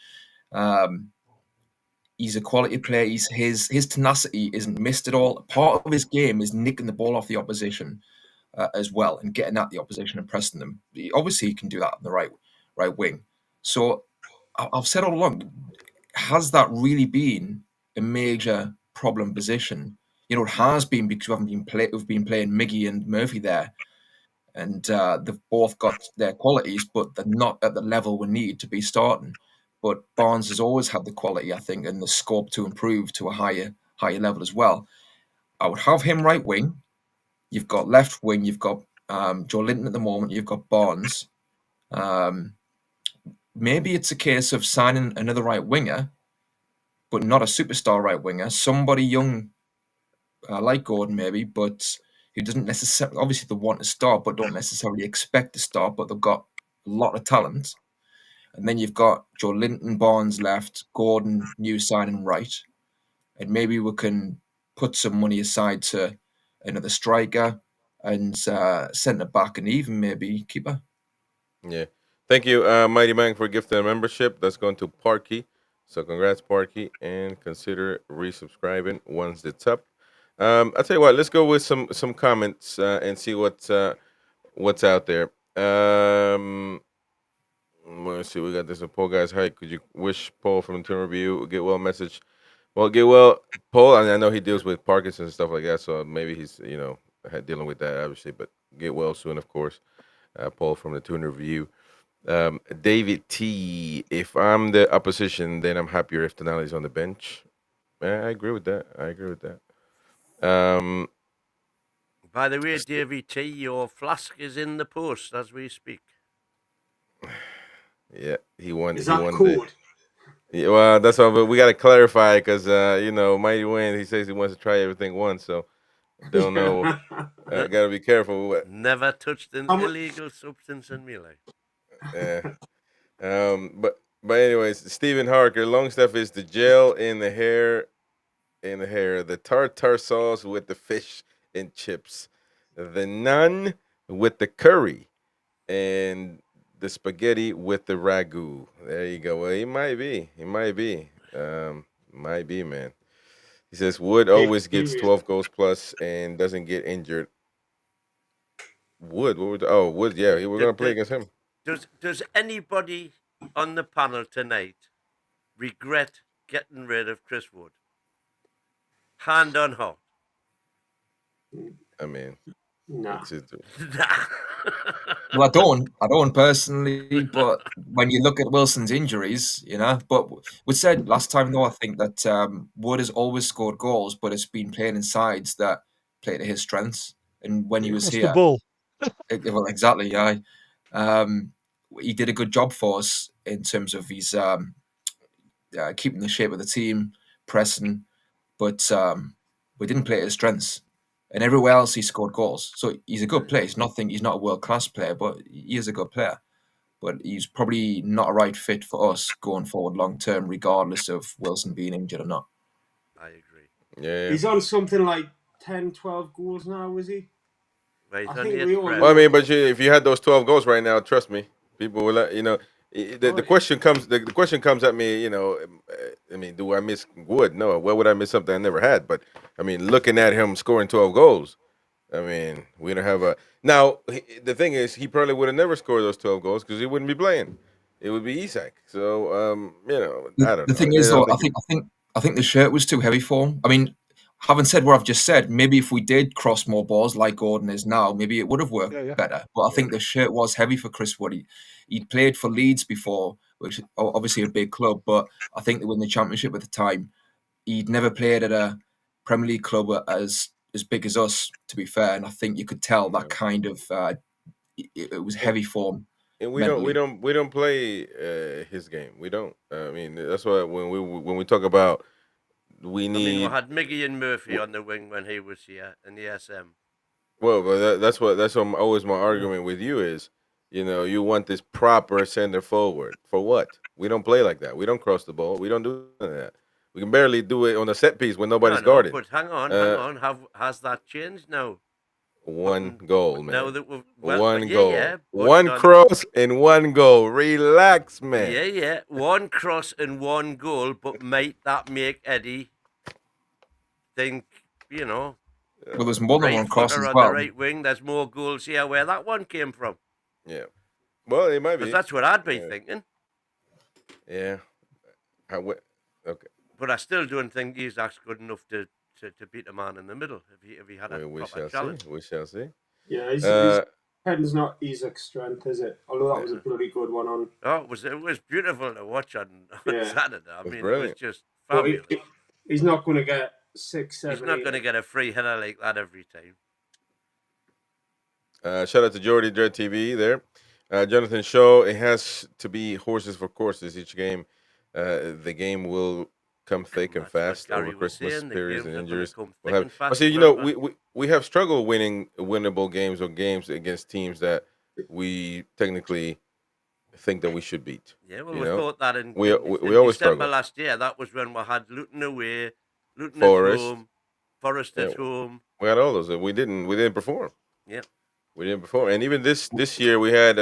He's a quality player. His tenacity isn't missed at all. Part of his game is nicking the ball off the opposition as well, and getting at the opposition and pressing them. Obviously, he can do that on the right wing. So I've said all along, has that really been a major problem position? It has been, because we've been playing Miggy and Murphy there, and they've both got their qualities, but they're not at the level we need to be starting. But Barnes has always had the quality, I think, and the scope to improve to a higher level as well. I would have him right wing. You've got left wing. You've got Joe Linton at the moment. You've got Barnes. Maybe it's a case of signing another right winger, but not a superstar right winger. Somebody young, like Gordon, maybe, but who doesn't necessarily, obviously they want to start, but don't necessarily expect to start, but they've got a lot of talent. And then you've got Joe Linton, Barnes left, Gordon, new signing right. And maybe we can put some money aside to another striker and centre back, and even maybe keeper. Yeah. Thank you, Mighty Man, for gifting a membership. That's going to Parky. So congrats, Parky, and consider resubscribing once it's up. I'll tell you what, let's go with some comments and see what's out there. Let's see, we got this. Paul Guys, hi. Could you wish Paul from the Team Review get well message? Well, get well, Paul. I know he deals with Parkinson's and stuff like that, so maybe he's dealing with that, obviously. But get well soon, of course. Paul from the Tune Review. David T. If I'm the opposition, then I'm happier if Tonali's on the bench. I agree with that. By the way, David T, your flask is in the post as we speak. Yeah, he won. Is He that won code? Yeah, well, that's why. But we got to clarify because Mighty Win. He says he wants to try everything once, so don't know. Got to be careful. Never touched an illegal substance in my life. Yeah. But anyways, Stephen Harker, Longstaff is the gel in the hair, the tartar sauce with the fish and chips, the naan with the curry, and the spaghetti with the ragu. There you go. Well, he might be. Might be, man. He says Wood always gets 12 goals plus and doesn't get injured. Wood, Wood, yeah, we're gonna play against him. Does anybody on the panel tonight regret getting rid of Chris Wood? Hand on heart. I mean, nah. Well, I don't personally, but when you look at Wilson's injuries, but we said last time, though, I think that Wood has always scored goals, but it's been playing in sides that play to his strengths. And when he was That's here, the ball. well, exactly, yeah. He did a good job for us in terms of his keeping the shape of the team, pressing, but we didn't play to his strengths. And everywhere else, he scored goals. So he's a good player. He's not a world-class player, but he is a good player. But he's probably not a right fit for us going forward long-term, regardless of Wilson being injured or not. I agree. Yeah. He's on something like 10, 12 goals now, is he? Right, I think we all well, I mean, but if you had those 12 goals right now, trust me, people will let the question comes. The question comes at me. I mean, do I miss Wood? No. Why would I miss something I never had? But I mean, looking at him scoring 12 goals, I mean, we don't have a now. The thing is, he probably would have never scored those 12 goals because he wouldn't be playing. It would be Isak. So I don't know. The thing is, though, I think the shirt was too heavy for him. I mean, having said what I've just said, maybe if we did cross more balls like Gordon is now, maybe it would have worked better. But I think the shirt was heavy for Chris Wood. He'd played for Leeds before, which is obviously a big club, but I think they won the Championship at the time. He'd never played at a Premier League club as big as us, to be fair. And I think you could tell that kind of it was heavy for him. And we don't play his game. We don't. I mean, that's why when we talk about we need. I mean, we had Miggy and Murphy on the wing when he was here in the SM. Well, but that's what always my argument with you is, you want this proper center forward for what? We don't play like that. We don't cross the ball. We don't do none of that. We can barely do it on a set piece when nobody's guarded. But hang on. Has that changed now? One goal, man. Now that we've one goal, one cross and one goal. Relax, man. Yeah. One cross and one goal, but might that make Eddie think, Well, there's more than one cross as well. On the right wing, there's more goals here where that one came from. Yeah. Well, it might be. That's what I'd be thinking. Yeah. Okay. But I still don't think Isak's good enough to beat a man in the middle if he had a proper challenge. We shall see. Yeah, his head's not Isak's strength, is it? Although that was a bloody good one on. Oh, it was beautiful to watch on Saturday. I mean, brilliant. It was just fabulous. He's not going to get 6, 7. He's not going to get a free header like that every time. Shout out to Jordy Dread TV there. Jonathan Shaw, it has to be horses for courses each game. The game will come thick and fast over Christmas periods and injuries. We have struggled winning winnable games or games against teams that we technically think that we should beat. Yeah, well, we thought that in we always struggle. Last year, that was when we had Luton away, Luton Forest. at home, Forest at home. We had all those. We didn't perform. Yeah. We didn't perform. And even this year we had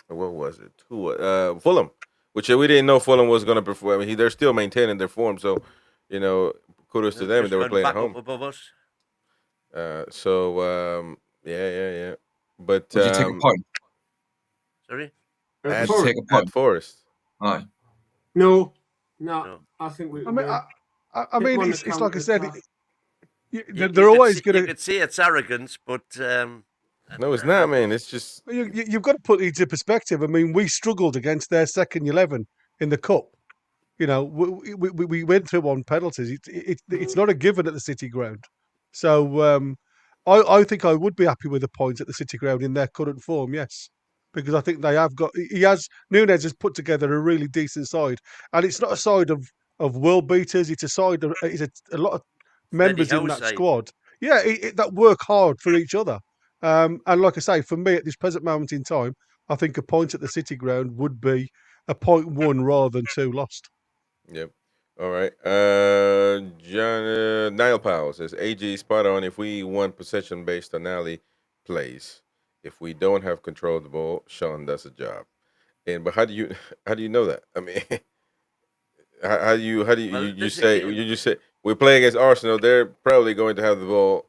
what was it? Fulham. Which we didn't know Fulham was going to perform. I mean, they're still maintaining their form, so kudos to them. They were playing at home. Above us. Yeah. Would But you take a point? Sorry. At Forest. Aye. No. I think we. I mean, it's like I said. They're always going to. You could say it's arrogance, but No, it's not, man. It's just You've got to put it into perspective. I mean, we struggled against their second 11 in the cup. You know, we went through on penalties. It's not a given at the City Ground. So I think I would be happy with the points at the City Ground in their current form. Yes, because I think they have got. Nunes has put together a really decent side, and it's not a side of world beaters. It's a side of a lot of Steady members in house that side. squad. Yeah, that work hard for each other. And like I say, for me at this present moment in time, I think a point at the City Ground would be a point won rather than 2 lost. Yep. All right. John Niall Powell says AG spot on. If we want possession based Tonali plays, if we don't have control of the ball, Sean does a job. But how do you know that? I mean, how do you Well, you this say again, you just say we play against Arsenal? They're probably going to have the ball,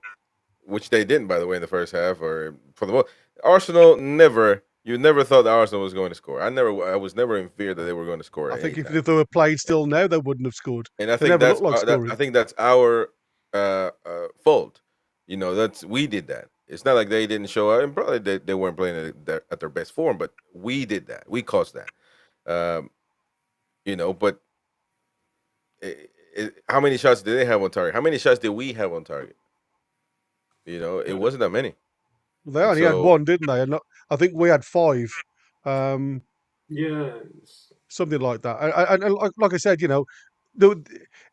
which they didn't, by the way, in the first half or for the most. Arsenal never. You never thought that Arsenal was going to score. I was never in fear that they were going to score I at any think if time. they were playing still now, they wouldn't have scored. And I They think never that's looked like scoring. I think that's our fault. You know, that's we did that. It's not like they didn't show up, and probably they weren't playing at their best form, but we did that. We caused that. You know, but how many shots did they have on target? How many shots did we have on target? You know, it wasn't that many. They And only had so, one, didn't they? And I think we had 5. Yeah. Something like that. And like I said, you know,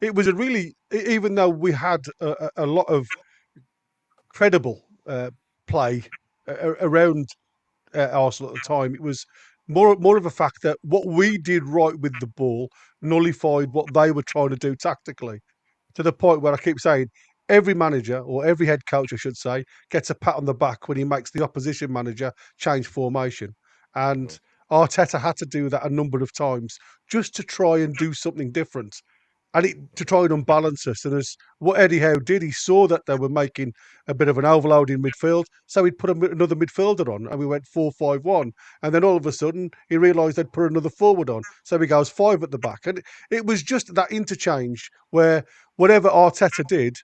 it was a really, even though we had a lot of credible play around Arsenal at the time, it was more of a fact that what we did right with the ball nullified what they were trying to do tactically, to the point where I keep saying every manager or every head coach, I should say, gets a pat on the back when he makes the opposition manager change formation. And Arteta had to do that a number of times just to try and do something different and to try and unbalance us. And as what Eddie Howe did, he saw that they were making a bit of an overload in midfield, so he'd put another midfielder on, and we went 4-5-1. And then all of a sudden, he realised they'd put another forward on, so he goes 5 at the back. And it was just that interchange where whatever Arteta did,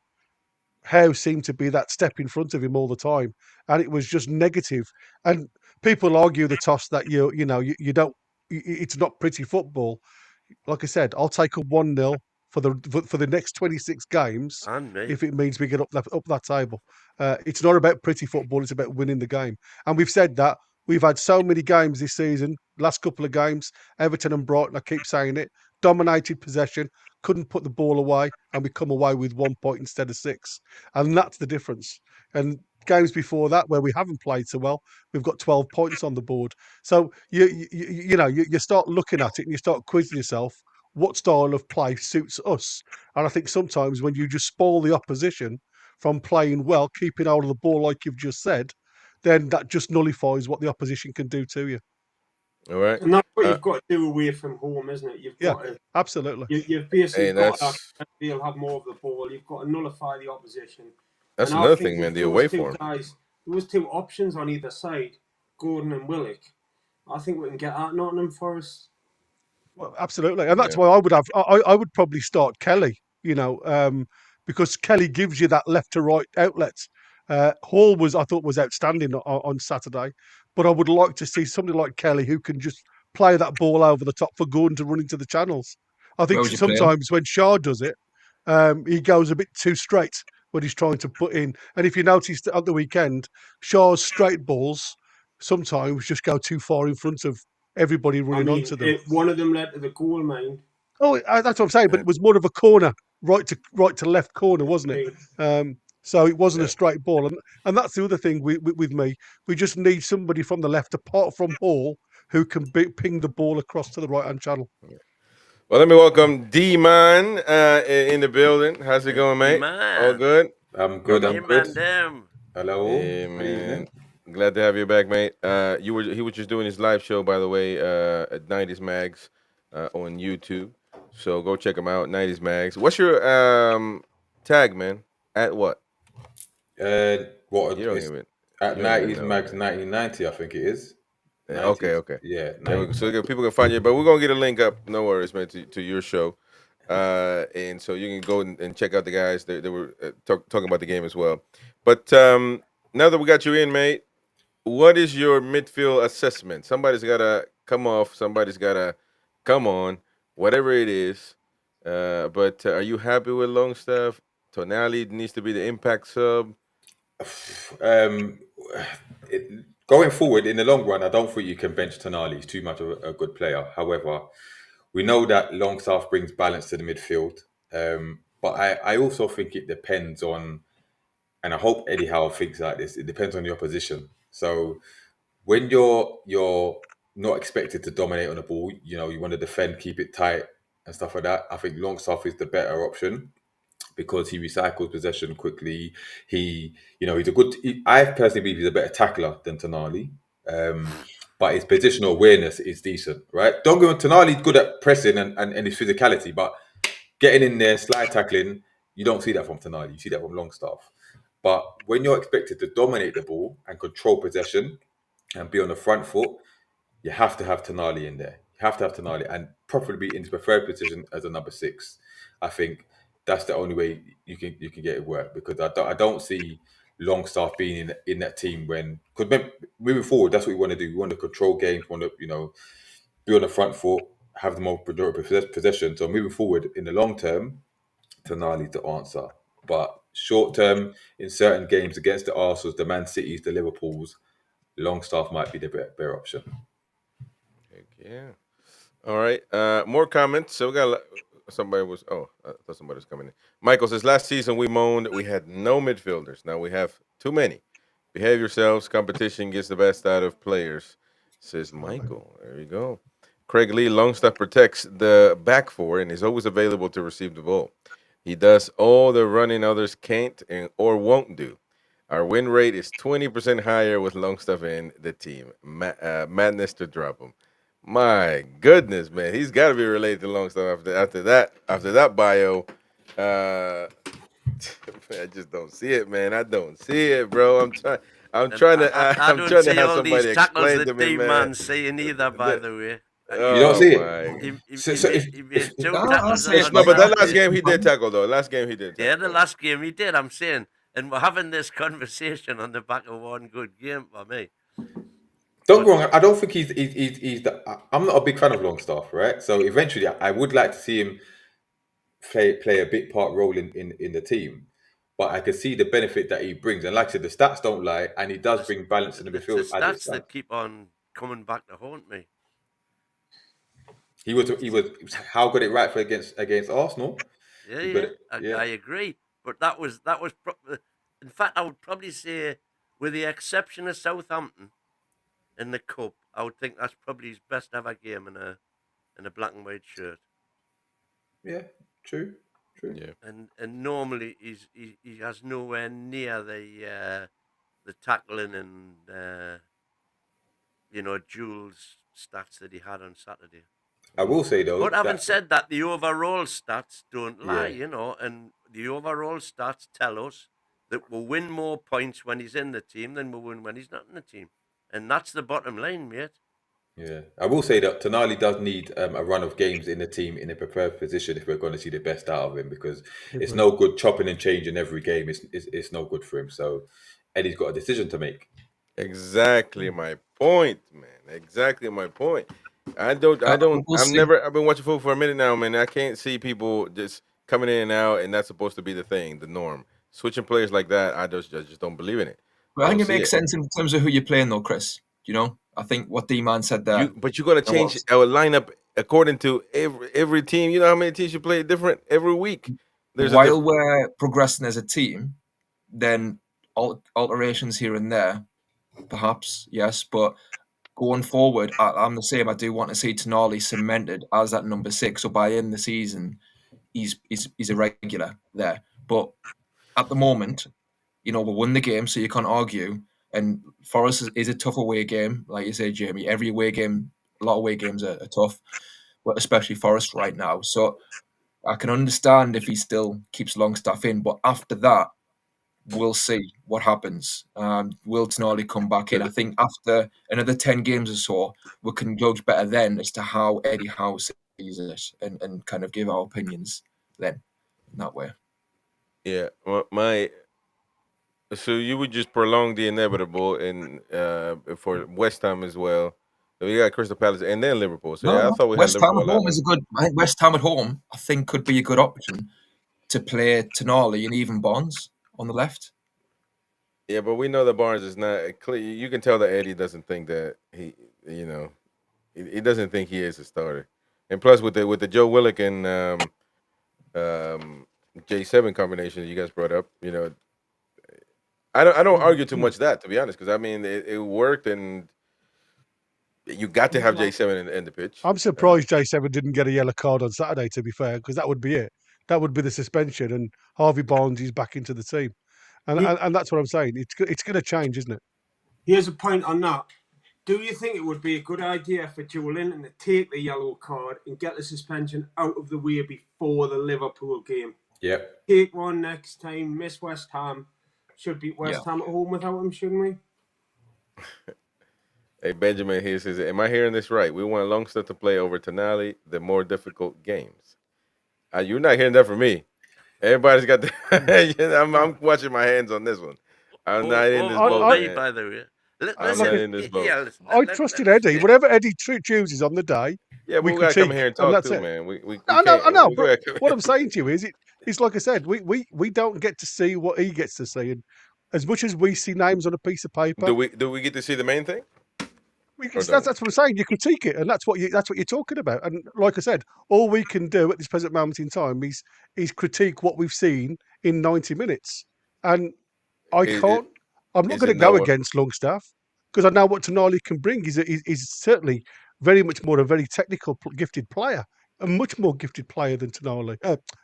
Howe seemed to be that step in front of him all the time, and it was just negative. And people argue the toss that you don't. It's not pretty football. Like I said, I'll take a 1-0 for the next 26 games and me. if it means we get up that table. It's not about pretty football; it's about winning the game. And we've said that we've had so many games this season. Last couple of games, Everton and Brighton. I keep saying it. Dominated possession, couldn't put the ball away, and we come away with 1 point instead of 6, and that's the difference. And games before that, where we haven't played so well, we've got 12 points on the board. So you start looking at it and you start quizzing yourself, what style of play suits us? And I think sometimes when you just spoil the opposition from playing well, keeping hold of the ball like you've just said, then that just nullifies what the opposition can do to you. all right. And that's what you've got to do away from home, isn't it? You've got to, absolutely. You've basically Hey, got to have more of the ball. You've got to nullify the opposition. That's And another thing, man. The away form. Those 2 options on either side, Gordon and Willock, I think we can get at Nottingham Forest. Well, absolutely, and that's why I would probably start Kelly. Because Kelly gives you that left to right outlet. Hall I thought was outstanding on Saturday, but I would like to see somebody like Kelly who can just play that ball over the top for Gordon to run into the channels. I think sometimes when Shaw does it, he goes a bit too straight when he's trying to put in. And if you noticed at the weekend, Shaw's straight balls sometimes just go too far in front of everybody running onto them. One of them led to the goal, mind. Oh, that's what I'm saying. But it was more of a corner, right to left corner, wasn't it? So it wasn't a straight ball, and that's the other thing with me. We just need somebody from the left, apart from Hall, who can ping the ball across to the right hand channel. Well, let me welcome D-Man in the building. How's it going, mate? D-Man. All good? I'm good. I'm good. D-Man. Hello. Hey, man. Glad to have you back, mate. He was just doing his live show, by the way, at 90s Mags on YouTube. So go check him out, 90s Mags. What's your tag, man? At what? What? You don't even. At you don't 90s even know. Max 1990, I think it is. 90s. Okay. Yeah. So people can find you, but we're gonna get a link up. No worries, man, to your show, and so you can go and check out the guys. They were talking about the game as well. But now that we got you in, mate, what is your midfield assessment? Somebody's got to come off. Somebody's got to come on, whatever it is. But are you happy with Longstaff? Tonali needs to be the impact sub. Um, Going forward in the long run, I don't think you can bench Tonali. He's too much of a good player. However, we know that Longstaff brings balance to the midfield. But I also think it depends on, and I hope Eddie Howe thinks like this. It depends on your opposition. So when you're not expected to dominate on the ball, you want to defend, keep it tight, and stuff like that. I think Longstaff is the better option because he recycles possession quickly. He's a good. I personally believe he's a better tackler than Tonali. But his positional awareness is decent, right? Don't go. Tonali's good at pressing and his physicality, but getting in there, slide tackling, you don't see that from Tonali. You see that from Longstaff. But when you're expected to dominate the ball and control possession and be on the front foot, you have to have Tonali in there. You have to have Tonali and probably in his preferred position as a number 6. I think that's the only way you can get it work, because I don't see Longstaff being in that team because moving forward, that's what we want to do. We want to control games, want to be on the front foot, have the more possession. So moving forward in the long term, Tonali's the answer. But short term, in certain games against the Arsenals, the Man Cities, the Liverpools, Longstaff might be the better option. Heck yeah. All right. More comments. So we got somebody was. Oh, I thought somebody was coming in. Michael says last season we moaned we had no midfielders. Now we have too many. Behave yourselves. Competition gets the best out of players, says Michael. There you go. Craig Lee, Longstaff protects the back four and is always available to receive the ball. He does all the running others can't or won't do. Our win rate is 20% higher with Longstaff in the team. Madness to drop him. My goodness, man, he's got to be related to Longstaff after that bio. I just don't see it, man. I don't see it, bro. I'm trying to have somebody explain to me, man. Man seeing either, by the way. You don't see it. He made 2 tackles. No, but that last game he did tackle though. Last game he did. Yeah, the last game he did. I'm saying, and we're having this conversation on the back of one good game for me. Don't go wrong. I don't think he's I'm not a big fan of Longstaff, right? So eventually, I would like to see him play a big role in the team. But I can see the benefit that he brings, and like I said, the stats don't lie, and he does bring balance in the midfield. The stats that keep on coming back to haunt me. He was how got it right for against Arsenal. Yeah, I agree. But that was in fact, I would probably say, with the exception of Southampton in the cup, I would think that's probably his best ever game in a black and white shirt. Yeah, true. Yeah. And normally he has nowhere near the tackling and Jules stats that he had on Saturday. I will say though. But having said that, the overall stats don't lie, and the overall stats tell us that we'll win more points when he's in the team than we'll win when he's not in the team. And that's the bottom line, mate. Yeah, I will say that Tonali does need a run of games in the team in a preferred position if we're going to see the best out of him, because it's no good chopping and changing every game. It's no good for him. So Eddie's got a decision to make. Exactly my point, man. Exactly my point. I've been watching football for a minute now, man. I can't see people just coming in and out, and that's supposed to be the norm. Switching players like that, I just don't believe in it. But I think it makes sense in terms of who you're playing, though, Chris. I think what D-Man said there. But you're gonna change our lineup according to every team. You know how many teams you play different every week. While we're progressing as a team, then alterations here and there, perhaps, yes. But going forward, I'm the same. I do want to see Tonali cemented as that number 6. So by the end of the season, he's a regular there. But at the moment, we won the game, so you can't argue. And Forest is a tough away game, like you say, Jamie. Every away game, a lot of away games are tough, but especially Forest right now. So I can understand if he still keeps Longstaff in, but after that, we'll see what happens. Will Tonali come back in? I think after another 10 games or so, we can judge better then as to how Eddie Howe sees it and kind of give our opinions then in that way. Yeah, So you would just prolong the inevitable in for West Ham as well. So we got Crystal Palace and then Liverpool. So yeah, I No, thought we had West Ham Liverpool at a lot home is lower. a good. I think West Ham at home, I think, could be a good option to play Tonali and even Bonds on the left. Yeah, but we know that Barnes is not clear. You can tell that Eddie doesn't think that he doesn't think he is a starter. And plus, with the Joe Willock and J7 combination that you guys brought up, I don't argue too much that, to be honest, because I mean it worked and you got to have J7 in the pitch. I'm surprised J7 didn't get a yellow card on Saturday, to be fair, because that would be it. That would be the suspension, and Harvey Barnes is back into the team. And that's what I'm saying. It's going to change, isn't it? Here's a point on that. Do you think it would be a good idea for Joe Linton to take the yellow card and get the suspension out of the way before the Liverpool game? Yep. Take one next time, miss West Ham. Should beat West Ham at home without him, shouldn't we? Hey, Benjamin here says, am I hearing this right? We want Longstaff to play over Tonali, the more difficult games. You're not hearing that from me. Everybody's got the... I'm watching my hands on this one. I'm not in this boat, man. By the way. I'm not in this boat. Yeah, I trusted Eddie. Whatever Eddie chooses on the day, yeah, but we gotta come here and talk too, man. I know. But what I'm saying to you is, it's like I said, we don't get to see what he gets to see, and as much as we see names on a piece of paper, do we get to see the main thing? That's what I'm saying. You critique it, and that's what you're talking about. And like I said, all we can do at this present moment in time is critique what we've seen in 90 minutes. And I'm not going to go against Longstaff because I know what Tonali can bring. He's certainly very much more a very technical, gifted player, a much more gifted player than Tonali,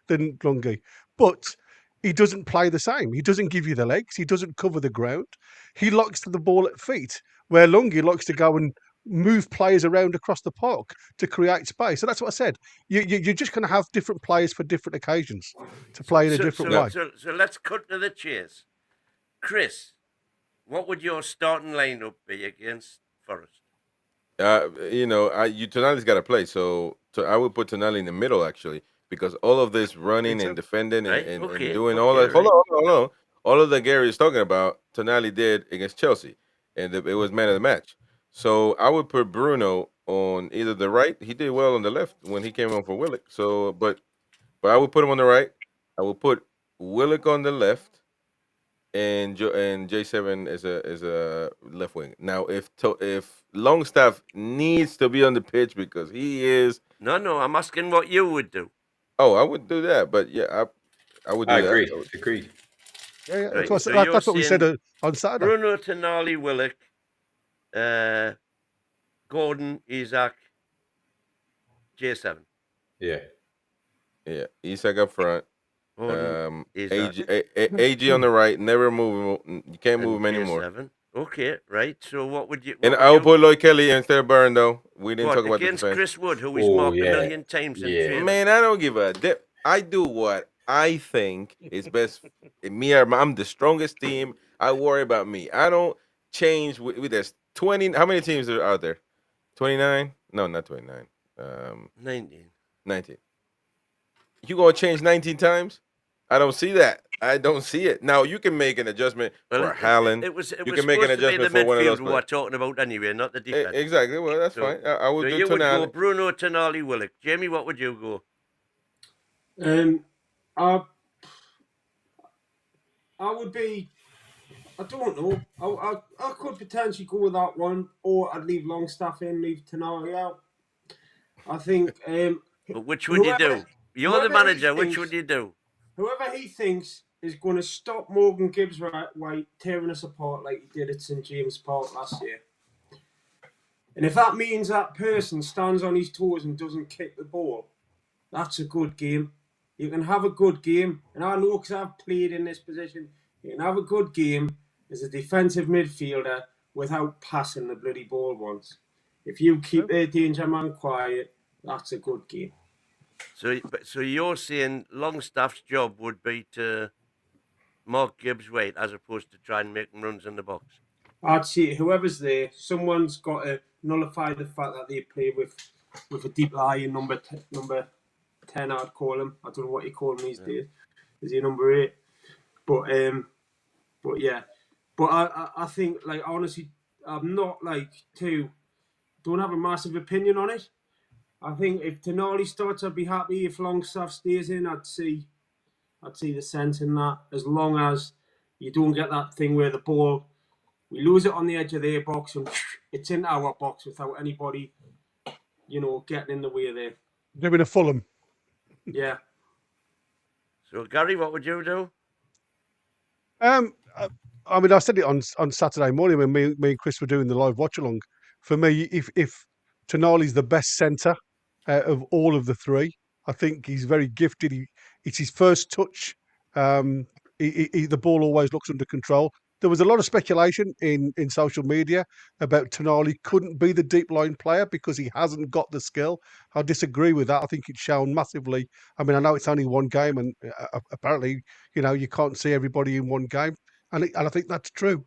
than Lungi. But he doesn't play the same. He doesn't give you the legs. He doesn't cover the ground. He likes the ball at feet, where Lungi likes to go and move players around across the park to create space. So that's what I said. You're just going to have different players for different occasions to play in a different way. So let's cut to the chase. Chris, what would your starting lineup be against Forest? Tonali's got to play, so I would put Tonali in the middle actually, because all of this running and defending and doing all that. Hold on. All of the Gary is talking about, Tonali did against Chelsea, and it was man of the match. So I would put Bruno on either the right. He did well on the left when he came on for Willock. So, but I would put him on the right. I would put Willock on the left, and J7 is a left wing. Now, if Longstaff needs to be on the pitch because he is. No, I'm asking what you would do. Oh, I would do that, but yeah, I would do that. I agree. Yeah, right. That's what we said on Saturday. Bruno, Tonali, Willock, Gordon, Isaac, J7. Yeah. Isaac up front. AG on the right. Never move him. You can't move him anymore. J7. Okay, right. So what would you? And I would put Lloyd Kelly instead of Byrne, though. We didn't talk about against the defense. Chris Wood, who he's marked a million times in training. Man, I don't give a dip. I do what I think is best. I'm the strongest team. I worry about me. I don't change. There's 20. How many teams are out there? 29? No, not 29. 19. You gonna change 19 times? I don't see that. I don't see it. Now you can make an adjustment for Haaland. You can make an adjustment for one of those. We're talking about anyway, not the defense. Exactly. Well, that's fine. I would do you Tonali. Would go Bruno, Tonali, Willock. Jamie, what would you go? I would be. I don't know. I could potentially go with that one, or I'd leave Longstaff in, leave Tonali out. I think. But which would you do? You're the manager. Which would you do? Whoever he thinks is going to stop Morgan Gibbs-White tearing us apart like he did at St James Park last year. And if that means that person stands on his toes and doesn't kick the ball, that's a good game. You can have a good game, and I know because I've played in this position, you can have a good game as a defensive midfielder without passing the bloody ball once. If you keep the danger man quiet, that's a good game. So you're saying Longstaff's job would be to mark Gibbs-White as opposed to try and make him runs in the box? I'd say whoever's there, someone's got to nullify the fact that they play with a deep lying number 10, I'd call him. I don't know what you call him these days. Is he number 8? But But yeah, but I think, like, honestly, I'm not like don't have a massive opinion on it. I think if Tonali starts, I'd be happy. If Longstaff stays in, I'd see the sense in that, as long as you don't get that thing where the ball, we lose it on the edge of their box and it's in our box without anybody, getting in the way there. Doing a Fulham. Yeah. So, Gary, what would you do? I mean, I said it on Saturday morning when me and Chris were doing the live watch along. For me, if Tonali's the best centre of all of the three, I think he's very gifted. It's his first touch. The ball always looks under control. There was a lot of speculation in social media about Tonali couldn't be the deep line player because he hasn't got the skill. I disagree with that. I think it's shown massively. I mean, I know it's only one game, and apparently, you can't see everybody in one game, and I think that's true.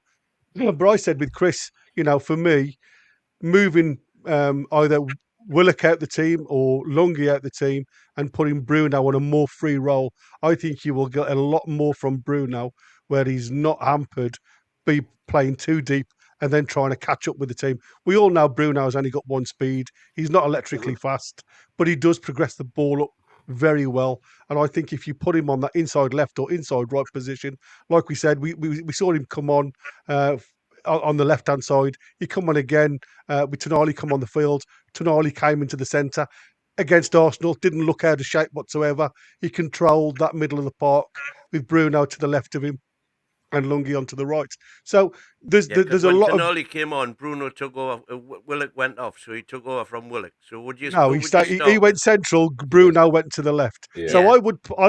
Bryce said with Chris, for me, moving either Willock out the team or Lungi out the team and putting Bruno on a more free role, I think you will get a lot more from Bruno, where he's not hampered, be playing too deep and then trying to catch up with the team. We all know Bruno has only got one speed. He's not electrically fast, but he does progress the ball up very well. And I think if you put him on that inside left or inside right position, like we said, we saw him come on the left-hand side. He come on again with Tonali come on the field. Tonali came into the centre against Arsenal, didn't look out of shape whatsoever. He controlled that middle of the park with Bruno to the left of him and Lungi onto the right. So there's a lot of... When Tonali came on, Bruno took over. Willock went off, so he took over from Willock. So would you? No, he went central. Bruno went to the left. Yeah. So I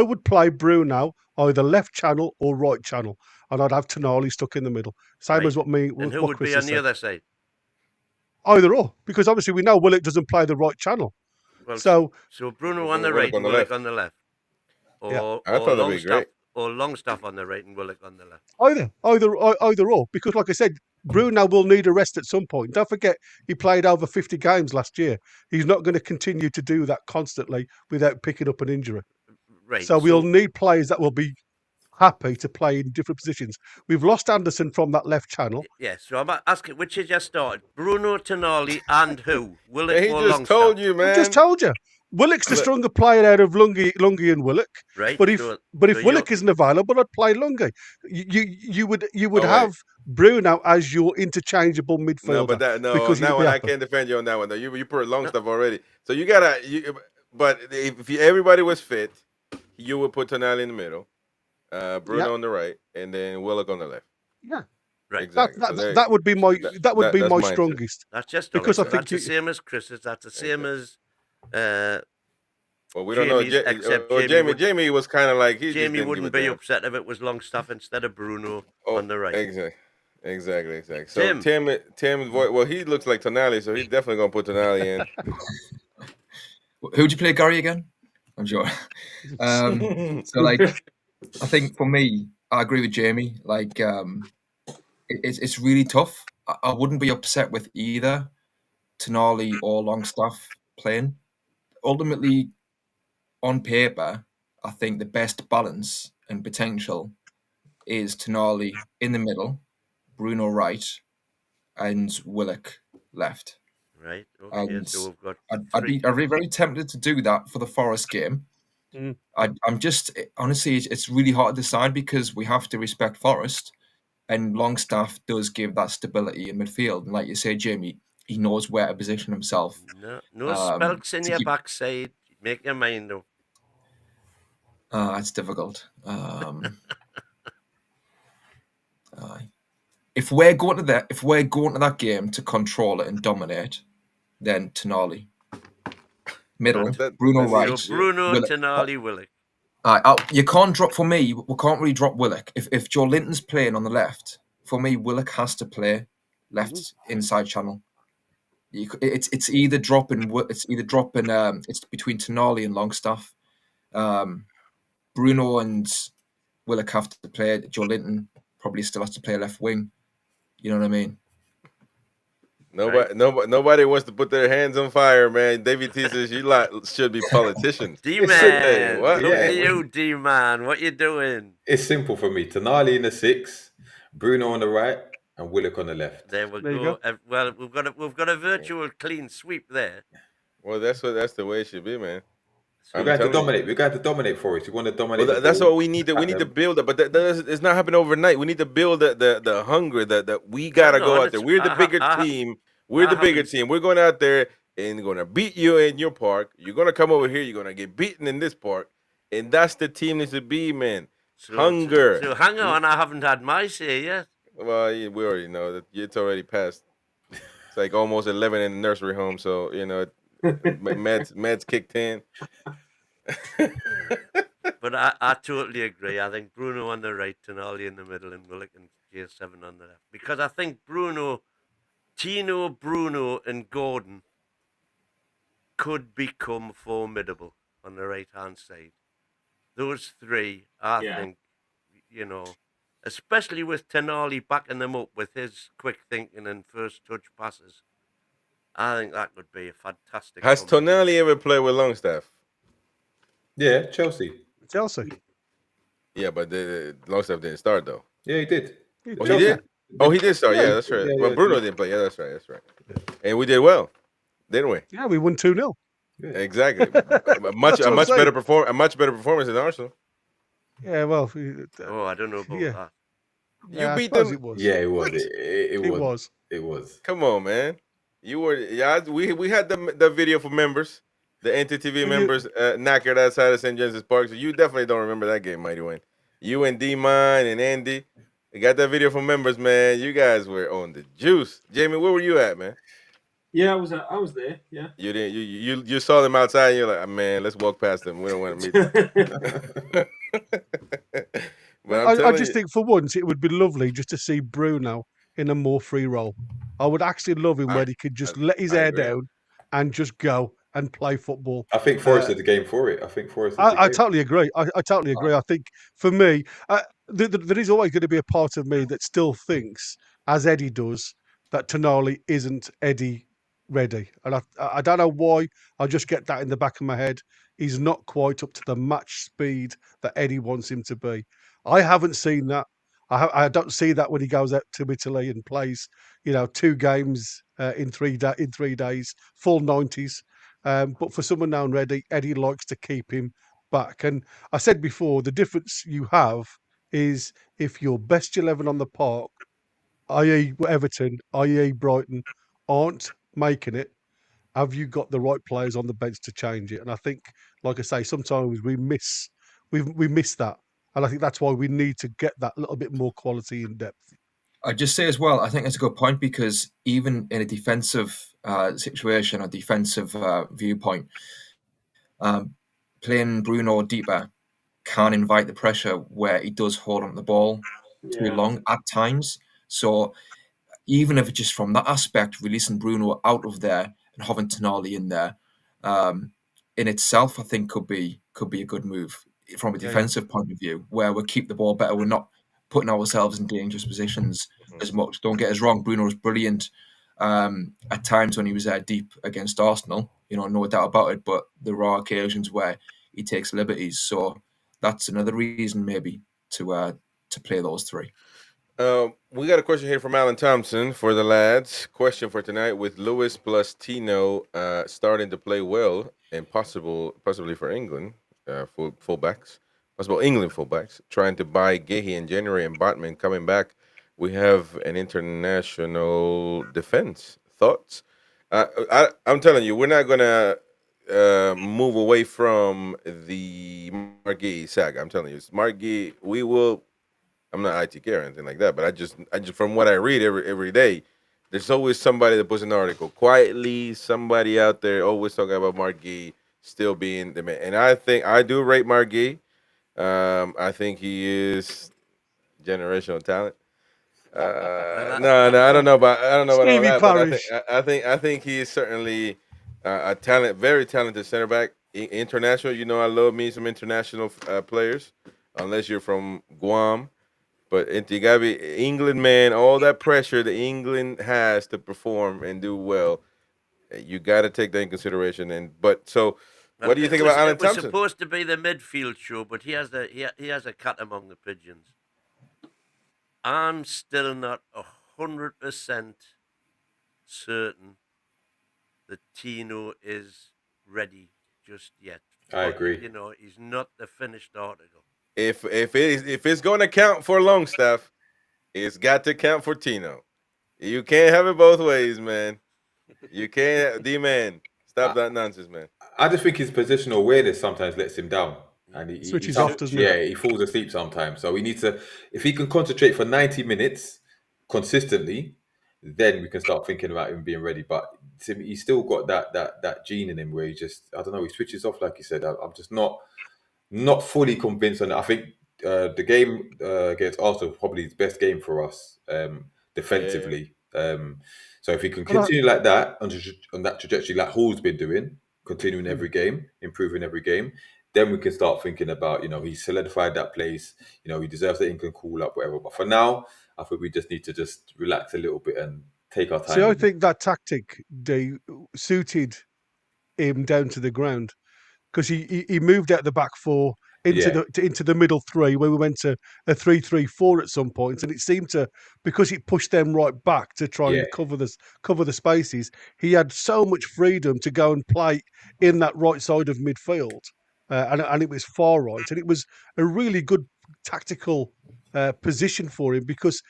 would play Bruno either left channel or right channel, and I'd have Tonali stuck in the middle. Same as what me. And who would be on the other side? Either or, because obviously we know Willock doesn't play the right channel. Well, so Bruno on the right, Willock on the left. Or I thought that'd be great. Or Longstaff on the right and Willock on the left. Either or, because like I said, Bruno will need a rest at some point. Don't forget, he played over 50 games last year. He's not going to continue to do that constantly without picking up an injury. Right. So we'll need players that will be happy to play in different positions. We've lost Anderson from that left channel. Yeah, so I'm asking, which has just started? Bruno, Tonali, and who? Willock or Longstaff? He just told you, man. I just told you. Willock's the stronger player out of Lungi and Willock. Right. But if Willock isn't available, I'd play Lungi. You would have Bruno as your interchangeable midfielder. I can't defend you on that one. Though you put Longstaff already, so you gotta. But if everybody was fit, you would put Tonali in the middle, Bruno on the right, and then Willock on the left. Yeah. Right. Exactly. That would be my my strongest. That's just because I think that's the same as Chris's. That's the same as. Well, we don't know. Jamie was kind of like Jamie wouldn't be upset if it was Longstaff instead of Bruno on the right. Exactly. So Tim, well, he looks like Tonali, so he's definitely gonna put Tonali in. Who'd you play, Gary, again? I'm sure. So, I think for me, I agree with Jamie. It's really tough. I wouldn't be upset with either Tonali or Longstaff playing. Ultimately, on paper, I think the best balance and potential is Tonali in the middle, Bruno right, and Willock left. Right. Okay. And so we've got. I'd be very tempted to do that for the Forest game. I'm just honestly, it's really hard to decide because we have to respect Forest, and Longstaff does give that stability in midfield. And like you say, Jamie, he knows where to position himself. No spelks in your backside. Make your mind up. It's difficult. If we're going to that game to control it and dominate, then Tonali. Middle, Bruno right. So Bruno, Willock. Tonali, Willock. You can't drop, for me, we can't really drop Willock. If Joe Linton's playing on the left, for me, Willock has to play left inside channel. It's either dropping. It's between Tonali and Longstaff. Bruno and Willock have to play. Joe Linton probably still has to play left wing. You know what I mean? Nobody wants to put their hands on fire, man. David T says you should be politicians. D-man, look at you, D-man. What you doing? It's simple for me. Tonali in the 6, Bruno on the right and Willock on the left. There we There you go. go. Well, we've got a virtual clean sweep there. Well, that's the way it should be, man. We're I'm going to telling you. dominate. We're going to dominate for it. We want to dominate Well, the that's ball. what we need to. We need to them. build up, but it's not happening overnight. We need to build the hunger that we gotta know, go and out there. it's- We're the I- bigger I- team. We're the I bigger haven't- team. We're going out there and going to beat you in your park. You're going to come over here. You're going to get beaten in this park, and that's the team needs to be, man. Hunger. So hang on, I haven't had my say yet. Well, we already know that it's already past. It's like almost 11 in the nursery home, so meds kicked in. But I totally agree. I think Bruno on the right, Tonali in the middle, and Willock and J7 on the left. Because I think Tino, Bruno, and Gordon could become formidable on the right-hand side. Those three, I think, especially with Tonali backing them up with his quick thinking and first touch passes, I think that would be a fantastic. Has Tonali ever played with Longstaff? Yeah, Chelsea. Yeah, but the Longstaff didn't start though. Yeah, he did. Oh, he did. Oh, he did start. Yeah, that's right. Well, Bruno didn't play. Yeah, that's right. And we did well, didn't we? Yeah, we won 2-0. Exactly. a much better performance than Arsenal. Yeah, well. I don't know about that. You beat them. It was. Yeah, it was. It was. Come on, man. You were. Yeah, we had the video for members, the NTTV members knackered outside of St. James's Park. So you definitely don't remember that game, Mighty Wayne. You and D-Mine and Andy. You got that video for members, man. You guys were on the juice. Jamie, where were you at, man? Yeah, I was there. Yeah. You didn't. You saw them outside. And you're like, man, let's walk past them. We don't want to meet them. But I just think for once it would be lovely just to see Bruno in a more free role. I would actually love him where he could just let his hair down and just go and play football. I think Forest is the game for it. I totally agree. I totally agree. I think for me, there is always going to be a part of me that still thinks, as Eddie does, that Tonali isn't Eddie ready. And I don't know why. I just get that in the back of my head. He's not quite up to the match speed that Eddie wants him to be. I haven't seen that. I don't see that when he goes out to Italy and plays, 2 games in 3 days, full 90s. But for someone now ready, Eddie likes to keep him back. And I said before, the difference you have is if your best 11 on the park, i.e. Everton, i.e. Brighton, aren't making it, have you got the right players on the bench to change it? And I think, like I say, sometimes we miss that. And I think that's why we need to get that little bit more quality in depth. I'd just say as well, I think that's a good point because even in a defensive situation or defensive viewpoint, playing Bruno deeper can invite the pressure where he does hold on the ball too long at times. So even if it's just from that aspect, releasing Bruno out of there and having Tonali in there, in itself, I think could be a good move from a defensive point of view, where we keep the ball better. We're not putting ourselves in dangerous positions as much. Don't get us wrong, Bruno was brilliant at times when he was there deep against Arsenal, no doubt about it, but there are occasions where he takes liberties. So that's another reason maybe to play those 3. We got a question here from Alan Thompson for the lads. Question for tonight: with Lewis plus Tino starting to play well and possibly for England fullbacks, possible England fullbacks, trying to buy Gehi in January and Botman coming back, we have an international defense. Thoughts? I'm telling you, we're not gonna move away from the Marquis saga. I'm telling you, Marquis. We will. I'm not ITK or anything like that, but I just from what I read every day, there's always somebody that puts an article quietly. Somebody out there always talking about Marquis still being the man, and I do rate Marquis. I think he is generational talent. No, I don't know about all that, but I think he is certainly a talent, very talented center back. International, I love me some international players, unless you're from Guam. But you gotta be England, man. All that pressure that England has to perform and do well, you got to take that in consideration. What do you think about Alan Thompson? It was supposed to be the midfield show, but he has a cat among the pigeons. I'm still not 100% certain that Tino is ready just yet. I agree. You know, he's not the finished article. If it's going to count for Longstaff, it's got to count for Tino. You can't have it both ways, man. You can't, D-man. Stop that nonsense, man. I just think his positional awareness sometimes lets him down, and Switches off, doesn't he? Yeah, he falls asleep sometimes. So we need to, if he can concentrate for 90 minutes consistently, then we can start thinking about him being ready. But he's still got that gene in him where he just, I don't know, he switches off, like you said. I'm just not fully convinced on that. I think the game against Arsenal was probably his best game for us defensively. So if he can continue like that on that trajectory, like Hall's been doing, continuing every game, improving every game, then we can start thinking about, he's solidified that place. He deserves the England call up, whatever. But for now, I think we just need to just relax a little bit and take our time. See, I think that tactic suited him down to the ground, because he moved out the back four into the middle three, where we went to a 3-3-4 at some point, and it seemed to, because it pushed them right back to try and cover the spaces. He had so much freedom to go and play in that right side of midfield, and it was far right, and it was a really good tactical position for him, because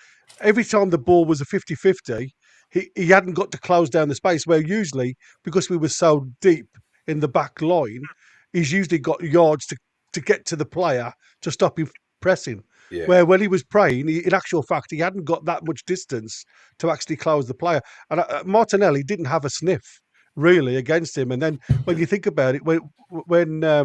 every time the ball was a 50-50, he hadn't got to close down the space, where usually, because we were so deep in the back line, he's usually got yards to get to the player to stop him pressing. Yeah. Where when he was praying, in actual fact, he hadn't got that much distance to actually close the player. And Martinelli didn't have a sniff, really, against him. And then when you think about it, when I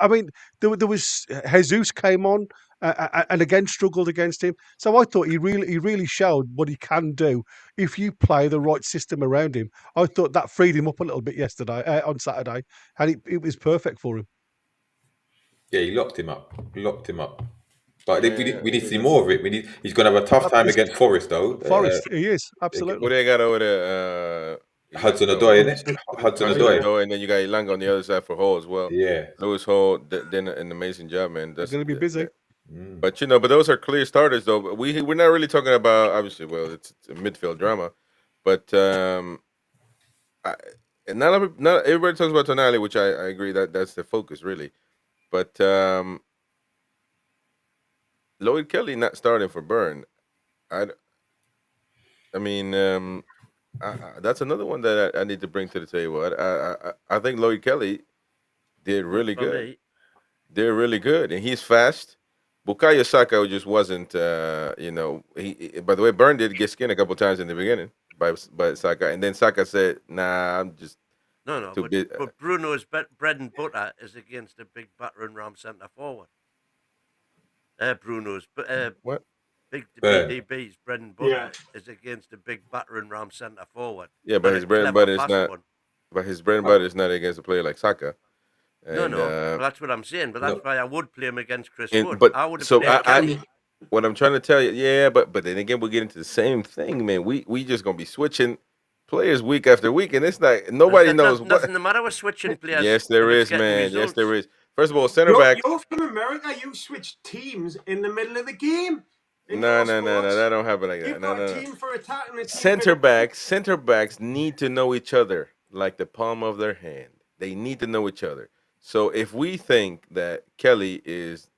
mean, there was Jesus came on and again struggled against him. So I thought he really showed what he can do if you play the right system around him. I thought that freed him up a little bit yesterday on Saturday, and it was perfect for him. Yeah, he locked him up. But we need to see more of it. He's going to have a tough time against Forest, though. Forest, he is absolutely. What they got over there? Hudson-Odoi, innit? Hudson-Odoi, and then you got Ilanga on the other side for Hall as well. Yeah, Lewis Hall did an amazing job, man. That's going to be busy. But but those are clear starters, though. But we're not really talking about, obviously. Well, it's a midfield drama, but not everybody talks about Tonali, which I agree that's the focus really. But Lloyd Kelly not starting for Burn. I mean, that's another one that I need to bring to the table. I think Lloyd Kelly did really good. Did really good, and he's fast. Bukayo Saka just wasn't, he. By the way, Burn did get skinned a couple times in the beginning by Saka, and then Saka said, "Nah, I'm just too big." But Bruno's bread and butter is against a big battering ram centre forward. Bruno's what? Big BDB's bread and butter is against a big battering ram centre forward. Yeah, but his bread and butter is not. But his bread and butter is not against a player like Saka. And, well, that's what I'm saying. But that's why I would play him against Chris Wood. But I would have what I'm trying to tell you, but then again, we'll get into the same thing, man. We just gonna be switching players week after week, and it's like nobody knows nothing the matter with switching players. Yes, there is, man. Results. Yes, there is. First of all, center back. You're from America. You switch teams in the middle of the game. No, that don't happen like that. You've got a team for attack and a team center backs need to know each other like the palm of their hand. They need to know each other. So if we think that Kelly is,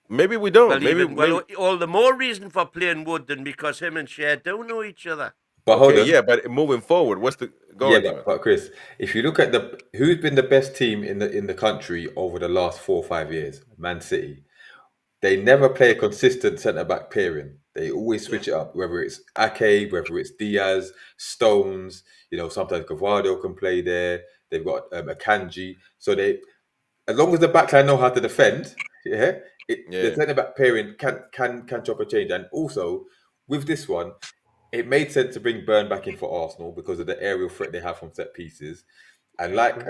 maybe we don't. Well, maybe all the more reason for playing Wood than because him and Cher don't know each other. But hold on. Yeah, but moving forward, what's the goal? Yeah, but Chris, if you look at who's been the best team in the country over the last 4 or 5 years, Man City, they never play a consistent centre back pairing. They always switch it up, whether it's Ake, whether it's Diaz, Stones. Sometimes Gavardo can play there. They've got Akanji. So as long as the backline know how to defend, the centre back pairing can chop a change. And also with this one, it made sense to bring Burn back in for Arsenal because of the aerial threat they have from set pieces. And like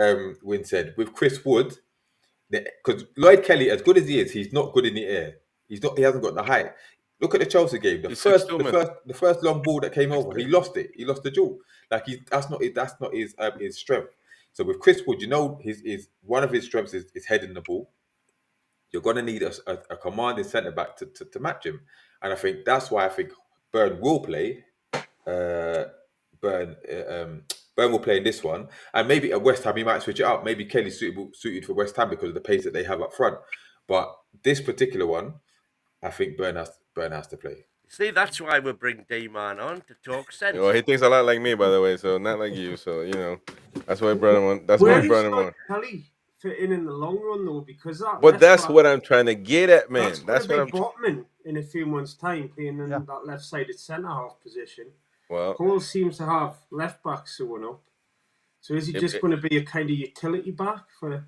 Wynn said, with Chris Wood, because Lloyd Kelly, as good as he is, he's not good in the air. He hasn't got the height. Look at the Chelsea game. The first long ball that came over, he lost it. He lost the duel. Like that's not his strength. So with Chris Wood, his one of his strengths is heading the ball. you're going to need a commanding centre back to match him. And I think that's why I think Burn will play. Burn will play in this one, and maybe at West Ham he might switch it up. Maybe Kelly's suited for West Ham because of the pace that they have up front. But this particular one, I think Burn has to play. See, that's why we bring D-Man on to talk sense. Well, he thinks a lot like me, by the way, so not like you. So that's why I brought him on. That's why I brought him on. Kelly fit in the long run though, because that. But that's what I'm trying to get at, man. That's what I'm. Botman in a few months' time, playing in that left-sided centre half position. Well, Paul seems to have left back soon up. So is he just going to be a kind of utility back for?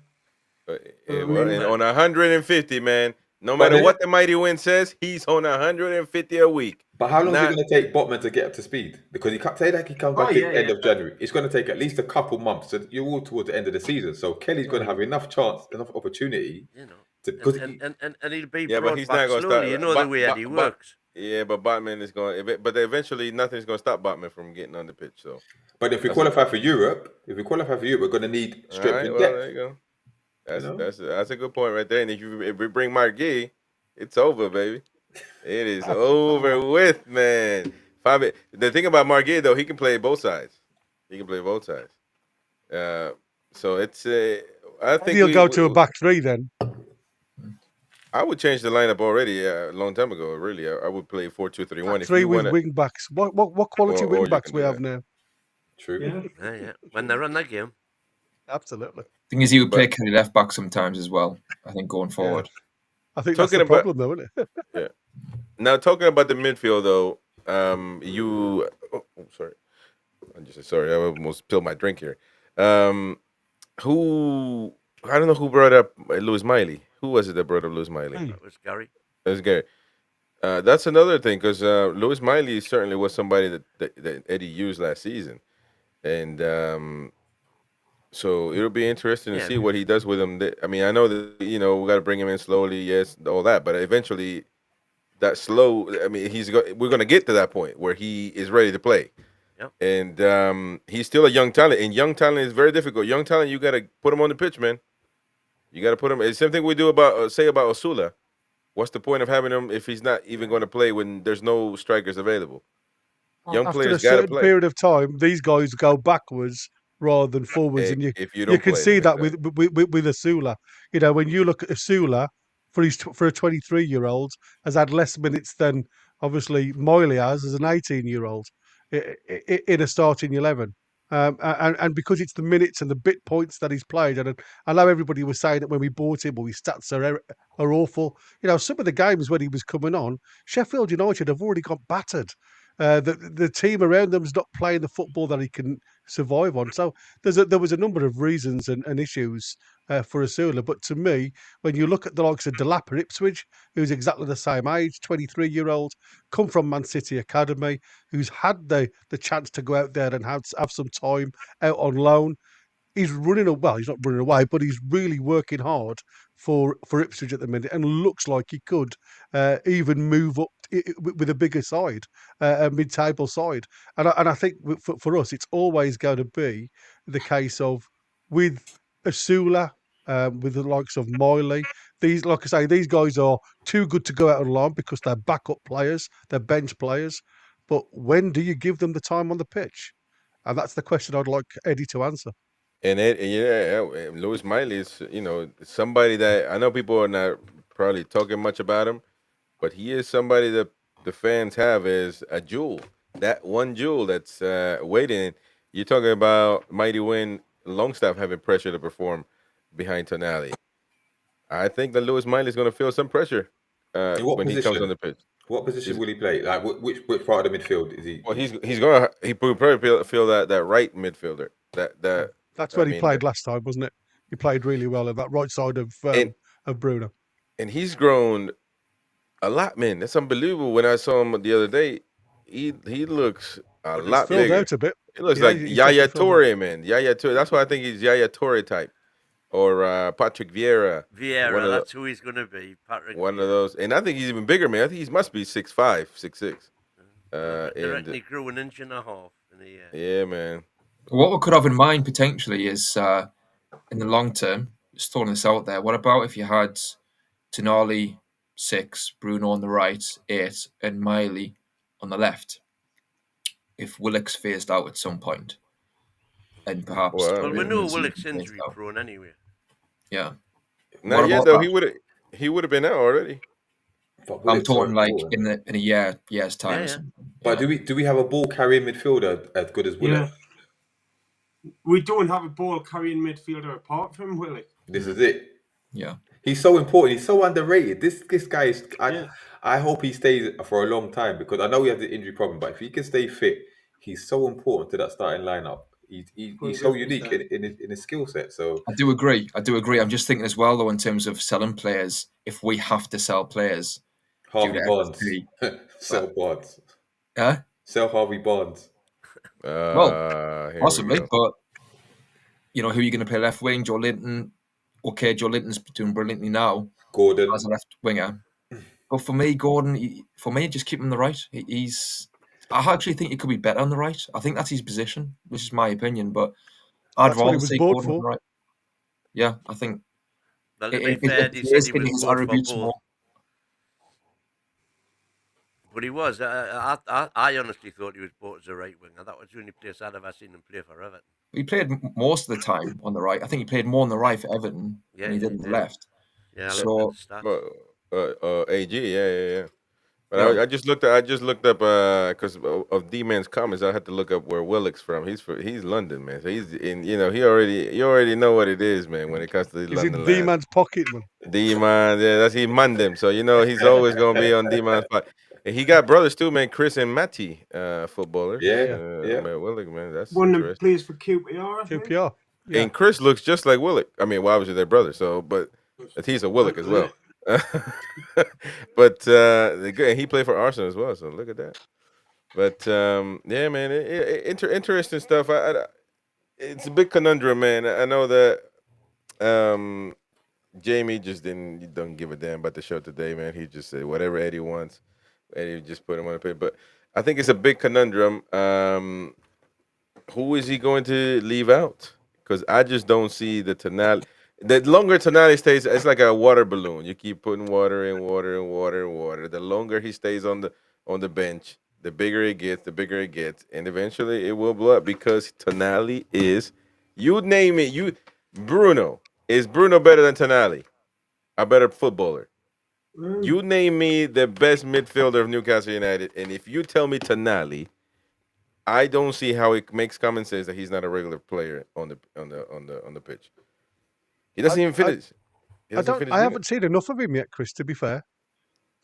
On 150, man. No matter what the Mighty Win says, he's on 150 a week. But how long is it going to take Botman to get up to speed? Because he can't say that he comes back at the end of January. It's going to take at least a couple months. So you're all towards the end of the season. So Kelly's going to have enough opportunity. And he'll be brought back slowly. You know the way he works. Yeah, but Botman is going. But eventually, nothing's going to stop Botman from getting on the pitch. So, but if we qualify for Europe, we're going to need strength and depth. There you go. That's a good point right there. And if we bring Margui, it's over, baby. It is over with, man. The thing about Margui though, he can play both sides. So it's I think he'll go to a back three then. I would change the lineup already a long time ago. Really, I would play 4-2-3-1. Three with wing backs. What quality wing backs we have now? True. Yeah. When they're on that game. Absolutely. Thing is, he would play Kelly left back sometimes as well. I think going forward. Yeah. I think that's the problem, though, isn't it? Yeah. Now talking about the midfield, though, sorry, I'm just sorry. I almost spilled my drink here. I don't know who brought up Lewis Miley. Who was it that brought up Lewis Miley? It was Gary. It was Gary. That's another thing because Lewis Miley certainly was somebody that Eddie used last season, and so it'll be interesting to see what he does with him. I mean, I know that we got to bring him in slowly, yes, all that, but eventually, that slow. I mean, we're going to get to that point where he is ready to play. Yep. And he's still a young talent, and young talent is very difficult. Young talent, you got to put him on the pitch, man. You got to put him. It's the same thing we do about Osula. What's the point of having him if he's not even going to play when there's no strikers available? Young players got to play. After a certain period of time, these guys go backwards rather than forwards, and you can see that with Osula. When you look at Osula, for a 23-year-old, has had less minutes than obviously Miley has as an 18-year-old in a starting 11. And because it's the minutes and the bit points that he's played, and I know everybody was saying that when we bought him, his stats are awful. Some of the games when he was coming on, Sheffield United have already got battered. The team around them is not playing the football that he can survive on. So there was a number of reasons and issues for Osula. But to me, when you look at the likes of Delap at Ipswich, who's exactly the same age, 23-year-old, come from Man City Academy, who's had the chance to go out there and have some time out on loan. He's running away. He's not running away, but he's really working hard for Ipswich at the minute, and looks like he could even move up with a bigger side, a mid-table side. And I think for us, it's always going to be the case of with Osula, with the likes of Miley. These, like I say, these guys are too good to go out on loan because they're backup players, they're bench players. But when do you give them the time on the pitch? And that's the question I'd like Eddie to answer. And Lewis Miley is, somebody that I know people are not probably talking much about him, but he is somebody that the fans have as a jewel. That one jewel that's waiting. You're talking about Mighty Win, Longstaff having pressure to perform behind Tonali. I think that Lewis Miley is going to feel some pressure when he comes on the pitch. What position will he play? Like which part of the midfield is he? Well, he will probably feel that right midfielder. That's what he played last time, wasn't it? He played really well at that right side of Bruno. And he's grown a lot, man. That's unbelievable. When I saw him the other day, he looks a lot bigger. Filled out a bit. He looks like Yaya Toure, man. Yaya Toure. That's why I think he's Yaya Toure type. Or Patrick Vieira. That's who he's going to be. Patrick. One of those. And I think he's even bigger, man. I think he must be 6'5", 6'6". He grew an inch and a half in a year. Yeah, man. What we could have in mind potentially is in the long term, just throwing this out there, what about if you had Tonali 6, Bruno on the right 8, and Miley on the left. If Willock's phased out at some point, and perhaps Well, Well, we yeah. know Williams Willock's phased injury out. prone anyway. Yeah. Not What yet about though. that? He would have been out already. But I'm Willock's so talking like important. in a year's time Yeah, or yeah. something. But Yeah. do we have a ball carrying midfielder as good as Willock? Yeah. We don't have a ball carrying midfielder apart from Willock. This is it. Yeah. He's so important. He's so underrated. This guy is. Yeah. I hope he stays for a long time because I know he has the injury problem. But if he can stay fit, he's so important to that starting lineup. He's so unique in his skill set. So I do agree. I'm just thinking as well, though, in terms of selling players, if we have to sell players, Harvey Barnes, FFP, sell Barnes, yeah, sell Harvey Barnes. well, Here possibly, we go. but you know, who are you going to play left wing? Joe Linton. Okay, Joe Linton's doing brilliantly now. Gordon as a left winger. But for me, Gordon, just keep him on the right. I actually think he could be better on the right. I think that's his position, which is my opinion. But I'd rather see Gordon on the right. Yeah, I think. Well, to be fair, he said he was bought for both. But he was. I honestly thought he was bought as a right winger. That was the only place I'd ever seen him play for Everton. He played most of the time on the right. I think he played more on the right for Everton than he did on the left. Yeah, so AG, yeah. But I just looked up because of D-Man's comments. I had to look up where Willock's from. He's London, man. So he's in. You know, you already know what it is, man. When it comes to the London, D-Man's pocket, man. D-Man, yeah, that's he Mandem. So you know he's always gonna be on D-Man's spot. And he got brothers too, man. Chris and Matty, footballers. Yeah. Man, Willock, man. That's one that plays for QPR. QPR. Yeah. And Chris looks just like Willock. I mean, well, obviously they're brothers. So, but he's a Willock as well. But he played for Arsenal as well, so look at that. But yeah, man, interesting stuff. It's a big conundrum, man. I know that Jamie just don't give a damn about the show today, man. He just said whatever Eddie wants, Eddie just put him on the page. But I think it's a big conundrum. Who is he going to leave out? Because I just don't see the Tonali. The longer Tonali stays, it's like a water balloon. You keep putting water in water and water and water. The longer he stays on the bench, the bigger it gets, and eventually it will blow up because Tonali is, you name it, Bruno. Is Bruno better than Tonali? A better footballer? You name me the best midfielder of Newcastle United, and if you tell me Tonali, I don't see how it makes common sense that he's not a regular player on the pitch. He doesn't even finish. I haven't seen enough of him yet, Chris. To be fair,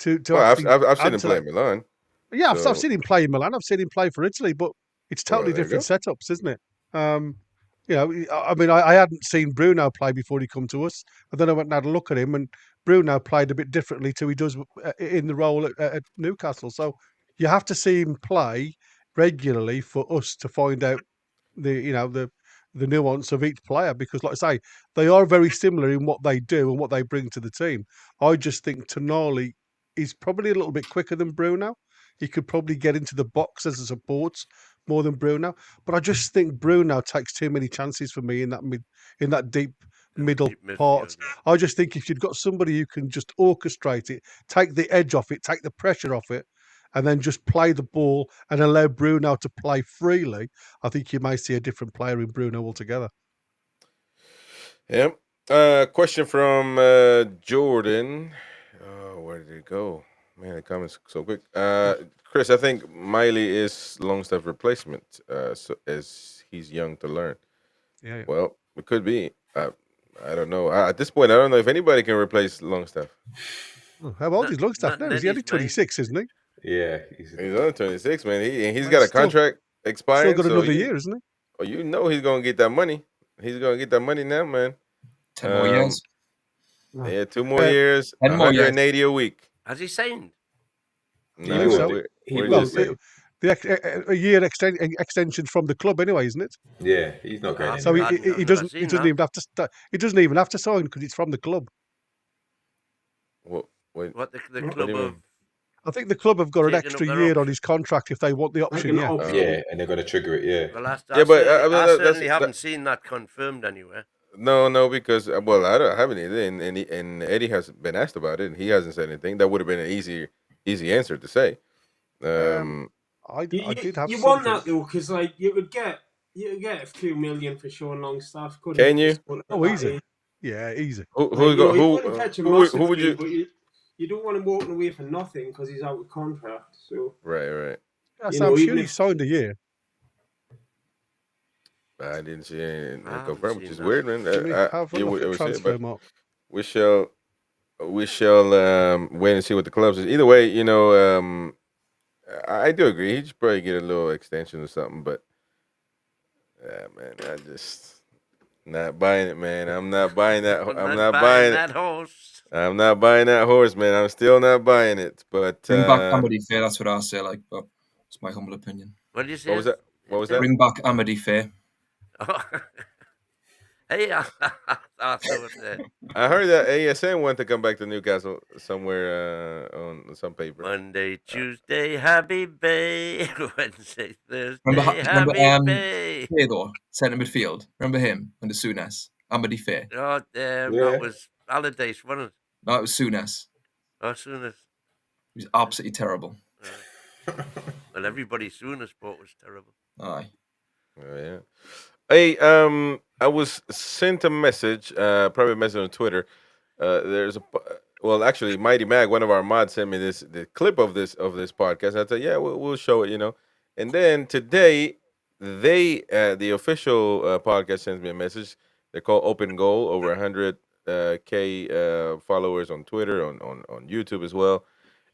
I've seen him play in Milan. Yeah, I've seen him play in Milan. I've seen him play for Italy, but it's totally different setups, isn't it? You know, I mean, I hadn't seen Bruno play before he come to us, and then I went and had a look at him, and Bruno played a bit differently to he does in the role at Newcastle. So you have to see him play regularly for us to find out the nuance of each player, because like I say, they are very similar in what they do and what they bring to the team. I just think Tonali is probably a little bit quicker than Bruno. He could probably get into the box as a support more than Bruno, but I just think Bruno takes too many chances for me in that deep middle part. Yeah. I just think if you've got somebody who can just orchestrate it, take the edge off it, take the pressure off it, and then just play the ball and allow Bruno to play freely, I think you may see a different player in Bruno altogether. Yep. Question from Jordan. Oh, where did it go? Man, it comes so quick. Chris, I think Miley is Longstaff replacement, so as he's young to learn. Yeah. Well, it could be. I don't know. At this point, I don't know if anybody can replace Longstaff. How old is Longstaff now? He's only 26, isn't he? Yeah, he's only 26, man. He's got a contract expiring. Still got another year, isn't he? Oh, you know he's gonna get that money. He's gonna get that money now, man. 10 more years. Yeah, 2 more years. 180 a week. Has he signed? No, a year extension from the club, anyway, isn't it? Yeah, he's not going. So he doesn't even have to. He doesn't even have to sign because it's from the club. What the club of? I think the club have got an extra year on his contract if they want the option. Yeah, and they're going to trigger it. Yeah. Well, I certainly haven't seen that confirmed anywhere. No, because well, I haven't either, and Eddie hasn't been asked about it, and he hasn't said anything. That would have been an easy answer to say. Um, Um, I did have You want something. that though, because like you could get a few million for Sean Longstaff, couldn't can you? you? For someone Oh, at that easy. age? Yeah, easy. Who Like, who's got he wouldn't fetch a who massive would fee, you? but you don't want him walking away for nothing because he's out of contract. So Right. I'm sure even he if signed a year. I didn't see anything I haven't confirmed, which seen is that. weird, man. Let me have a You look at would say it, transfer but mark. we shall wait and see what the clubs is. Either way, I do agree. He should probably get a little extension or something, but yeah, man, I just not buying it, man. I'm not buying that. I'm not buying it. that horse. I'm not buying that horse, man. I'm still not buying it. But Bring back Amity Fair. That's what I say. Like, but it's my humble opinion. What did you say? what was that? What was that? Bring back Amity Fair. Hey, I thought that I heard that ASN went to come back to Newcastle somewhere on some paper. Monday, Tuesday, Happy Bay. Wednesday, Thursday, Remember Happy Bay. Fair though, centre midfield. Remember him under Souness? Amity Fair. Oh, Yeah. that was Allardyce, wasn't it? No, it was Souness. Oh, Sooners. He was absolutely terrible. Well, everybody Sooners thought was terrible. Aye. Oh, yeah. Hey, I was sent a message, probably a message on Twitter. Well, actually, Mighty Mag, one of our mods, sent me the clip of this podcast. I said, yeah, we'll show it, And then today, the official podcast sends me a message. They're called Open Goal, over 100K followers on Twitter, on YouTube as well.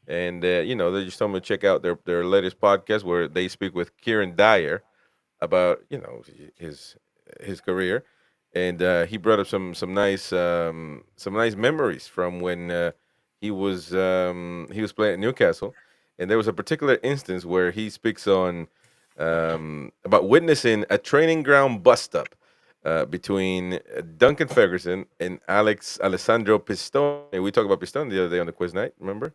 And they just told me to check out their latest podcast where they speak with Kieran Dyer about his career, and he brought up some nice memories from when he was playing at Newcastle, and there was a particular instance where he speaks on about witnessing a training ground bust up between Duncan Ferguson and Alessandro Pistone. We talked about Pistone the other day on the quiz night, remember?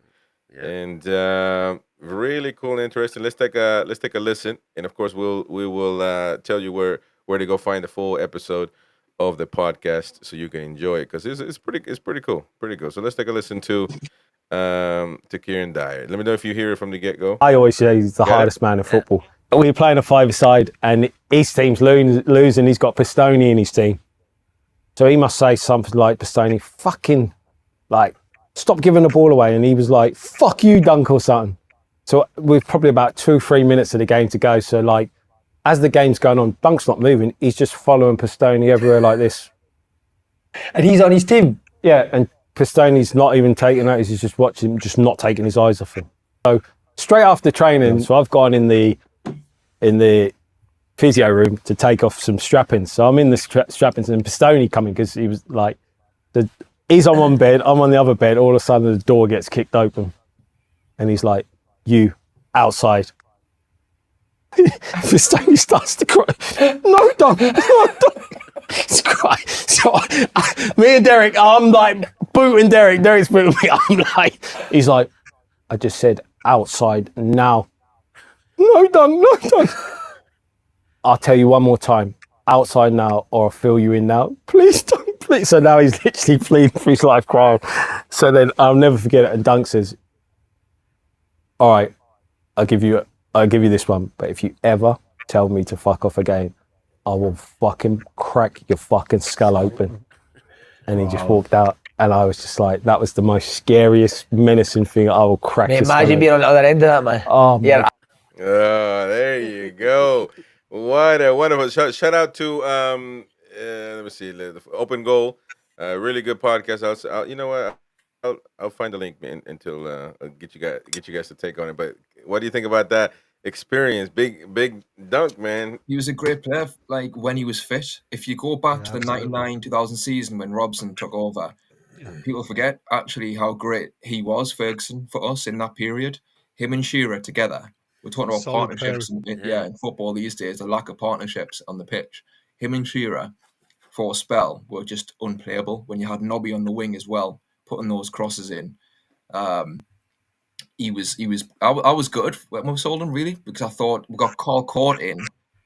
Yeah. And really cool and interesting. Let's take a listen, and of course we will tell you where to go find the full episode of the podcast so you can enjoy it, because it's pretty cool. So let's take a listen to Kieran Dyer. Let me know if you hear it from the get go. I always say he's the hardest man in football. We're playing a five-a-side and his team's losing. He's got Pistone in his team, so he must say something like, Pistone, fucking like, stop giving the ball away. And he was like, fuck you, Dunk, or something. So we've probably about 2-3 minutes of the game to go. So like, as the game's going on, Dunk's not moving. He's just following Pistone everywhere like this. And he's on his team. Yeah, and Pistone's not even taking notice. He's just watching, just not taking his eyes off him. So straight after training, so I've gone in the physio room to take off some strappings. So I'm in the strappings, and Pistone coming, because he was like, he's on one bed, I'm on the other bed. All of a sudden, the door gets kicked open, and he's like, "You outside." Pistone starts to cry. No, don't. He's crying. So me and Derek, I'm like booting Derek. Derek's booting me. I'm like, he's like, I just said outside now. No, don't. I'll tell you one more time. Outside now, or I'll fill you in now. Please don't, please. So now he's literally pleading for his life, crying. So then I'll never forget it. And Dunk says, "All right, I'll give you this one. But if you ever tell me to fuck off again, I will fucking crack your fucking skull open." And he just walked out. And I was just like, that was the most scariest, menacing thing. I will crack your skull Imagine open. being on the other end of that, man. Oh, Yeah. Oh, there you go. What a wonderful shout out to let me see, the Open Goal, really good podcast. I'll you know what, I'll find the link, man, until I'll get you guys to take on it. But what do you think about that experience? Big Dunk, man. He was a great player, like when he was fit. If you go back to the 99-2000 season when Robson took over, people forget actually how great he was, Ferguson, for us in that period. Him and Shearer together. We're talking about Solid partnerships in football these days, the lack of partnerships on the pitch. Him and Shearer for a spell were just unplayable when you had Nobby on the wing as well, putting those crosses in. I was good when we sold him, really, because I thought we got Carl Court in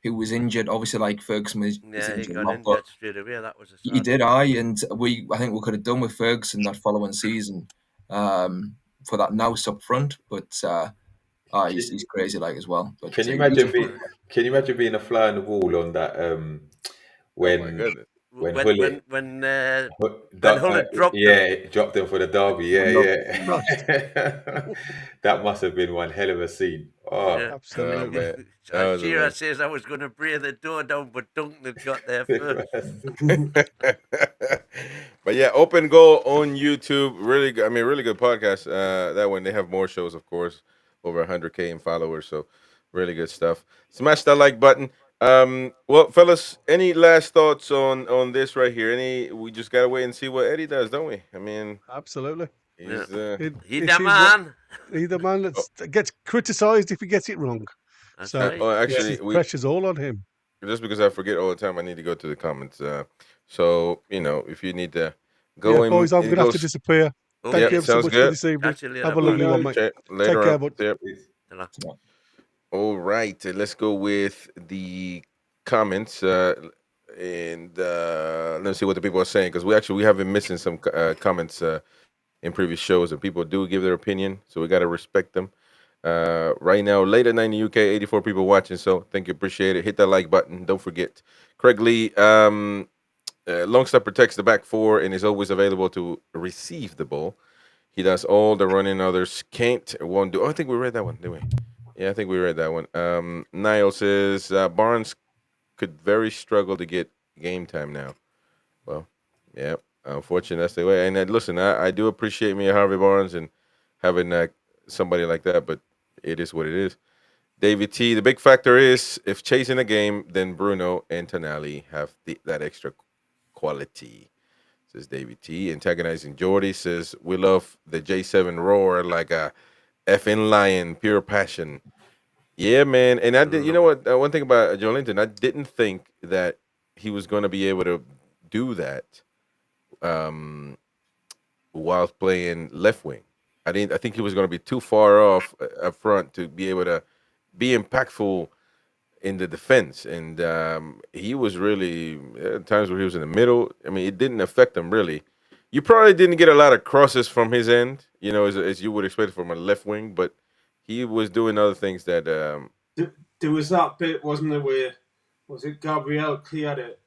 who was injured. Obviously, like Ferguson was Yeah, he injured, got a lot, but injured straight away. That was a he sad did. one. And I think we could have done with Ferguson that following season for that nous up front. But he's crazy like as well. But Can you he's imagine being? Can you imagine being a fly on the wall on that? Oh my When goodness. when when Hullet, when that, Hullet dropped him. yeah, dropped him for the derby. Yeah, Christ, yeah. That must have been one hell of a scene. Oh, Yeah. Oh absolutely. man, that was Shearer amazing. says I was going to break the door down, but Duncan had got there first. But yeah, Open Goal on YouTube. Really good. I mean, really good podcast. That one, they have more shows, of course, over 100K in followers. So really good stuff. Smash that like button. Well, fellas, any last thoughts on this right here? We just gotta wait and see what Eddie does, don't we? I mean, Absolutely. he's He It the is what man. he's the man that gets criticised if he gets it wrong. That's So right. actually we pressure's all on him. just because I forget all the time, I need to go to the comments. So if you need to go Yeah, in, boys, I'm it going to have to goes. disappear. Okay. Thank Yeah, you ever so sounds much for good. this evening. Catch you later, Have a boys. lovely one, mate. Check later Take care, on. bud. Yep. Ta-ra. All right, let's go with the comments and let's see what the people are saying because we have been missing some comments in previous shows and people do give their opinion, so we got to respect them. Right now, late at night in the UK, 84 people watching, so thank you, appreciate it. Hit that like button. Don't forget, Craig Lee. Longstaff protects the back four and is always available to receive the ball. He does all the running others can't, won't do. Oh, I think we read that one, didn't we? Yeah, I think we read that one. Niall says Barnes could very struggle to get game time now. Well, yeah, unfortunately, that's the way. And listen, I do appreciate me, Harvey Barnes, and having somebody like that, but it is what it is. David T. The big factor is if chasing a game, then Bruno and Tonali have that extra quality. Says David T. Antagonizing Jordy says we love the J7 roar like a effing lion, pure passion. Yeah, man. And I did. You know what? One thing about Joe Linton, I didn't think that he was going to be able to do that while playing left wing. I didn't. I think he was going to be too far off up front to be able to be impactful in the defense. And he was really at times where he was in the middle. I mean, it didn't affect him really. You probably didn't get a lot of crosses from his end, as you would expect from a left wing, but he was doing other things that. There was that bit, wasn't there, where was it Gabriel cleared it,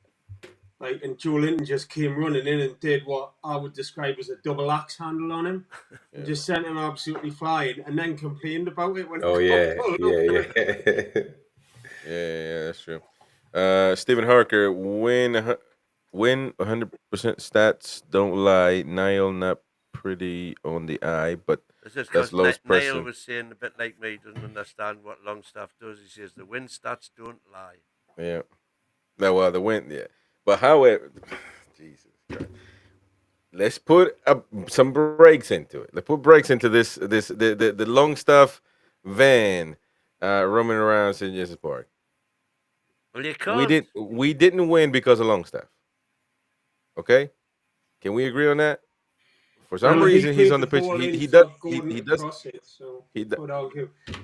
and Joe Linton just came running in and did what I would describe as a double axe handle on him, and just sent him absolutely flying, and then complained about it when. Oh yeah, yeah. Yeah, that's true. Stephen Harker, win 100% stats don't lie. Niall not pretty on the eye, but that's Lowe's person. Niall was saying a bit like me, doesn't understand what Longstaff does. He says the win stats don't lie. Yeah. Well, the win, yeah. But however, Jesus Christ. Let's put some brakes into it. Let's put brakes into the Longstaff van roaming around St. James Park. Well, you can't. We didn't win because of Longstaff. Okay, can we agree on that? For some reason, he's on the pitch. He does. He does.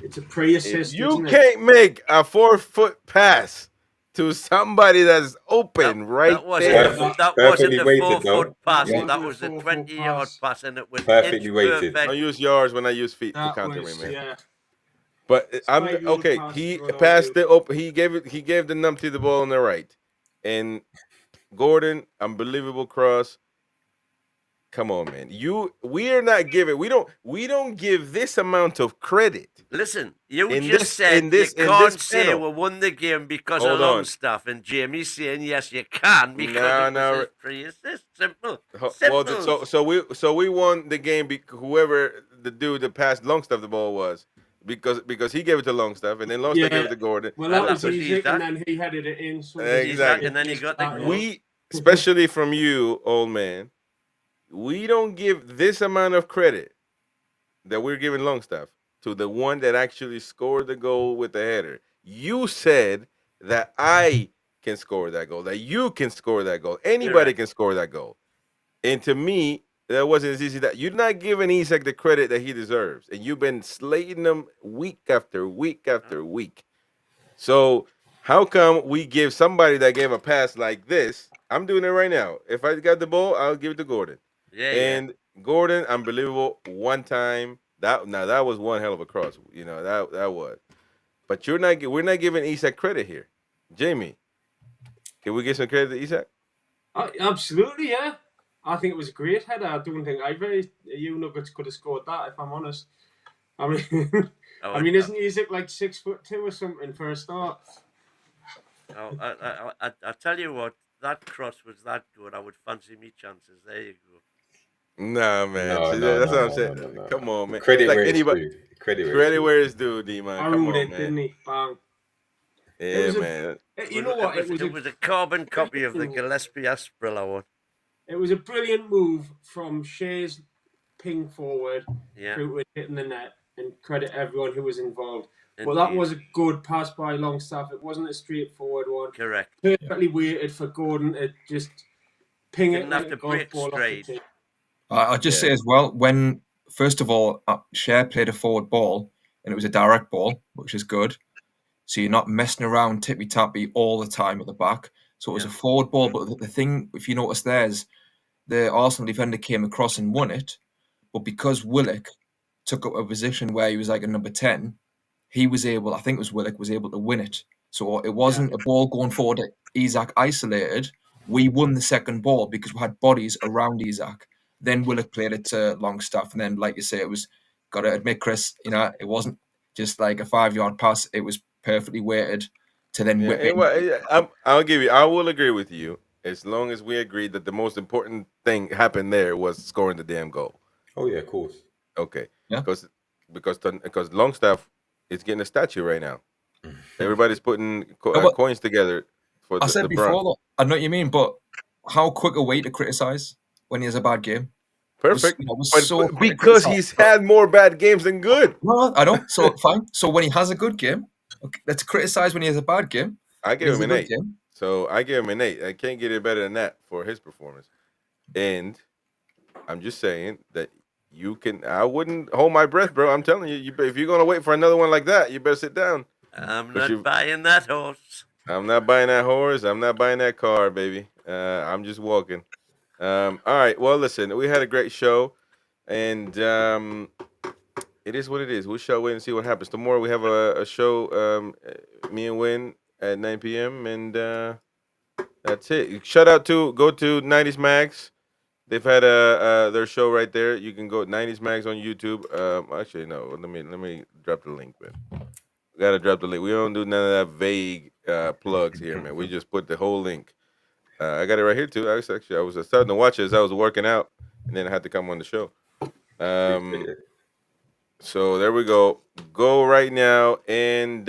It's a pre-assist. You can't make a 4-foot pass to somebody that's open that wasn't there. That wasn't a 4-foot pass. That was a 20-yard pass, and it was perfectly weighted. I use yards when I use feet to counter me, man. Yeah. But I'm okay. He passed it open. He gave the numpty the ball on the right, and Gordon, unbelievable cross. Come on, man. We don't give this amount of credit. Listen, you can't say we won the game because of Longstaff, and Jamie's saying yes, you can because it was pre-assist. Simple. Well, so we won the game whoever the dude that passed Longstaff the ball was. Because he gave it to Longstaff, and then Longstaff gave it to Gordon. Well, that was easy, and then he headed it in. So exactly. And then he got the goal. Especially from you, old man, we don't give this amount of credit that we're giving Longstaff to the one that actually scored the goal with the header. You said that I can score that goal, that you can score that goal. Anybody can score that goal. And to me, that wasn't as easy. That you're not giving Isak the credit that he deserves, and you've been slating him week after week after week. So How come we give somebody that gave a pass like this? I'm doing it right now. If I got the ball, I'll give it to Gordon. Yeah, And Gordon, unbelievable. One time that was one hell of a cross. You know that was. But we're not giving Isak credit here. Jamie, can we give some credit to Isak? Absolutely, yeah. I think it was a great header. I don't think either you Nuggets could have scored that, if I'm honest. I mean, isn't Isak like 6'2" or something for a start? I tell you what, that cross was that good. I would fancy me chances. There you go. Nah, man. No, See, no, that's no, what I'm no, saying. no, no, no. Come on, man. Credit Like where it's anybody, due. Credit where it's credit due. where it's due, D-man. I Come ruled on, it, man. didn't he? Bang. Yeah, man. You know what? It was a carbon copy of the Gillespie Asprilla one. It was a brilliant move from Shea's ping forward through to hitting the net, and credit everyone who was involved. But that was a good pass by Longstaff. It wasn't a straightforward one. Correct. Perfectly weighted for Gordon to just ping it like a golf ball off the tee. I'll just say as well, when first of all, Shea played a forward ball and it was a direct ball, which is good. So you're not messing around tippy tappy all the time at the back. So it was a forward ball. But the thing, if you notice, there's the Arsenal defender came across and won it. But because Willock took up a position where he was like a number 10, he was able, I think it was Willock, was able to win it. So it wasn't a ball going forward that Isak isolated. We won the second ball because we had bodies around Isak. Then Willock played it to Longstaff. And then, like you say, it was, got to admit, Chris, it wasn't just like a 5-yard pass. It was perfectly weighted to then whip it. I will agree with you as long as we agree that the most important thing happened there was scoring the damn goal. Oh yeah, of course. Okay. Yeah. Because Longstaff is getting a statue right now. Everybody's putting coins together for the. I said before that. I know what you mean, but how quick a way to criticize when he has a bad game? Perfect. Because he's had more bad games than good. No, I don't. So fine. So when he has a good game, okay, let's criticize when he has a bad game. I give him an 8. So I give him an 8. I can't get it better than that for his performance. And I'm just saying that you can. I wouldn't hold my breath, bro. I'm telling you, if you're gonna wait for another one like that, you better sit down. I'm not buying that horse. I'm not buying that horse. I'm not buying that car, baby. I'm just walking. All right. Well, listen, we had a great show, and it is what it is. We shall wait and see what happens. Tomorrow we have a show, me and Win at 9 p.m. and that's it. Go to 90s Mags. They've had their show right there. You can go 90s Mags on YouTube. Actually, no. Let me drop the link, man. We gotta drop the link. We don't do none of that vague plugs here, man. We just put the whole link. I got it right here too. I was starting to watch it as I was working out, and then I had to come on the show. So there we go. Go right now and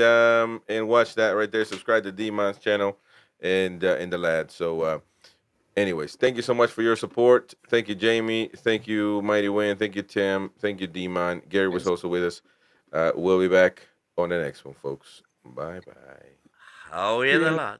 watch that right there. Subscribe to D-Mon's channel and the lad. So anyways, thank you so much for your support. Thank you, Jamie. Thank you, Mighty Win. Thank you, Tim. Thank you, D-Mon. Gary was also with us. We'll be back on the next one, folks. Bye-bye. How are you, the lad?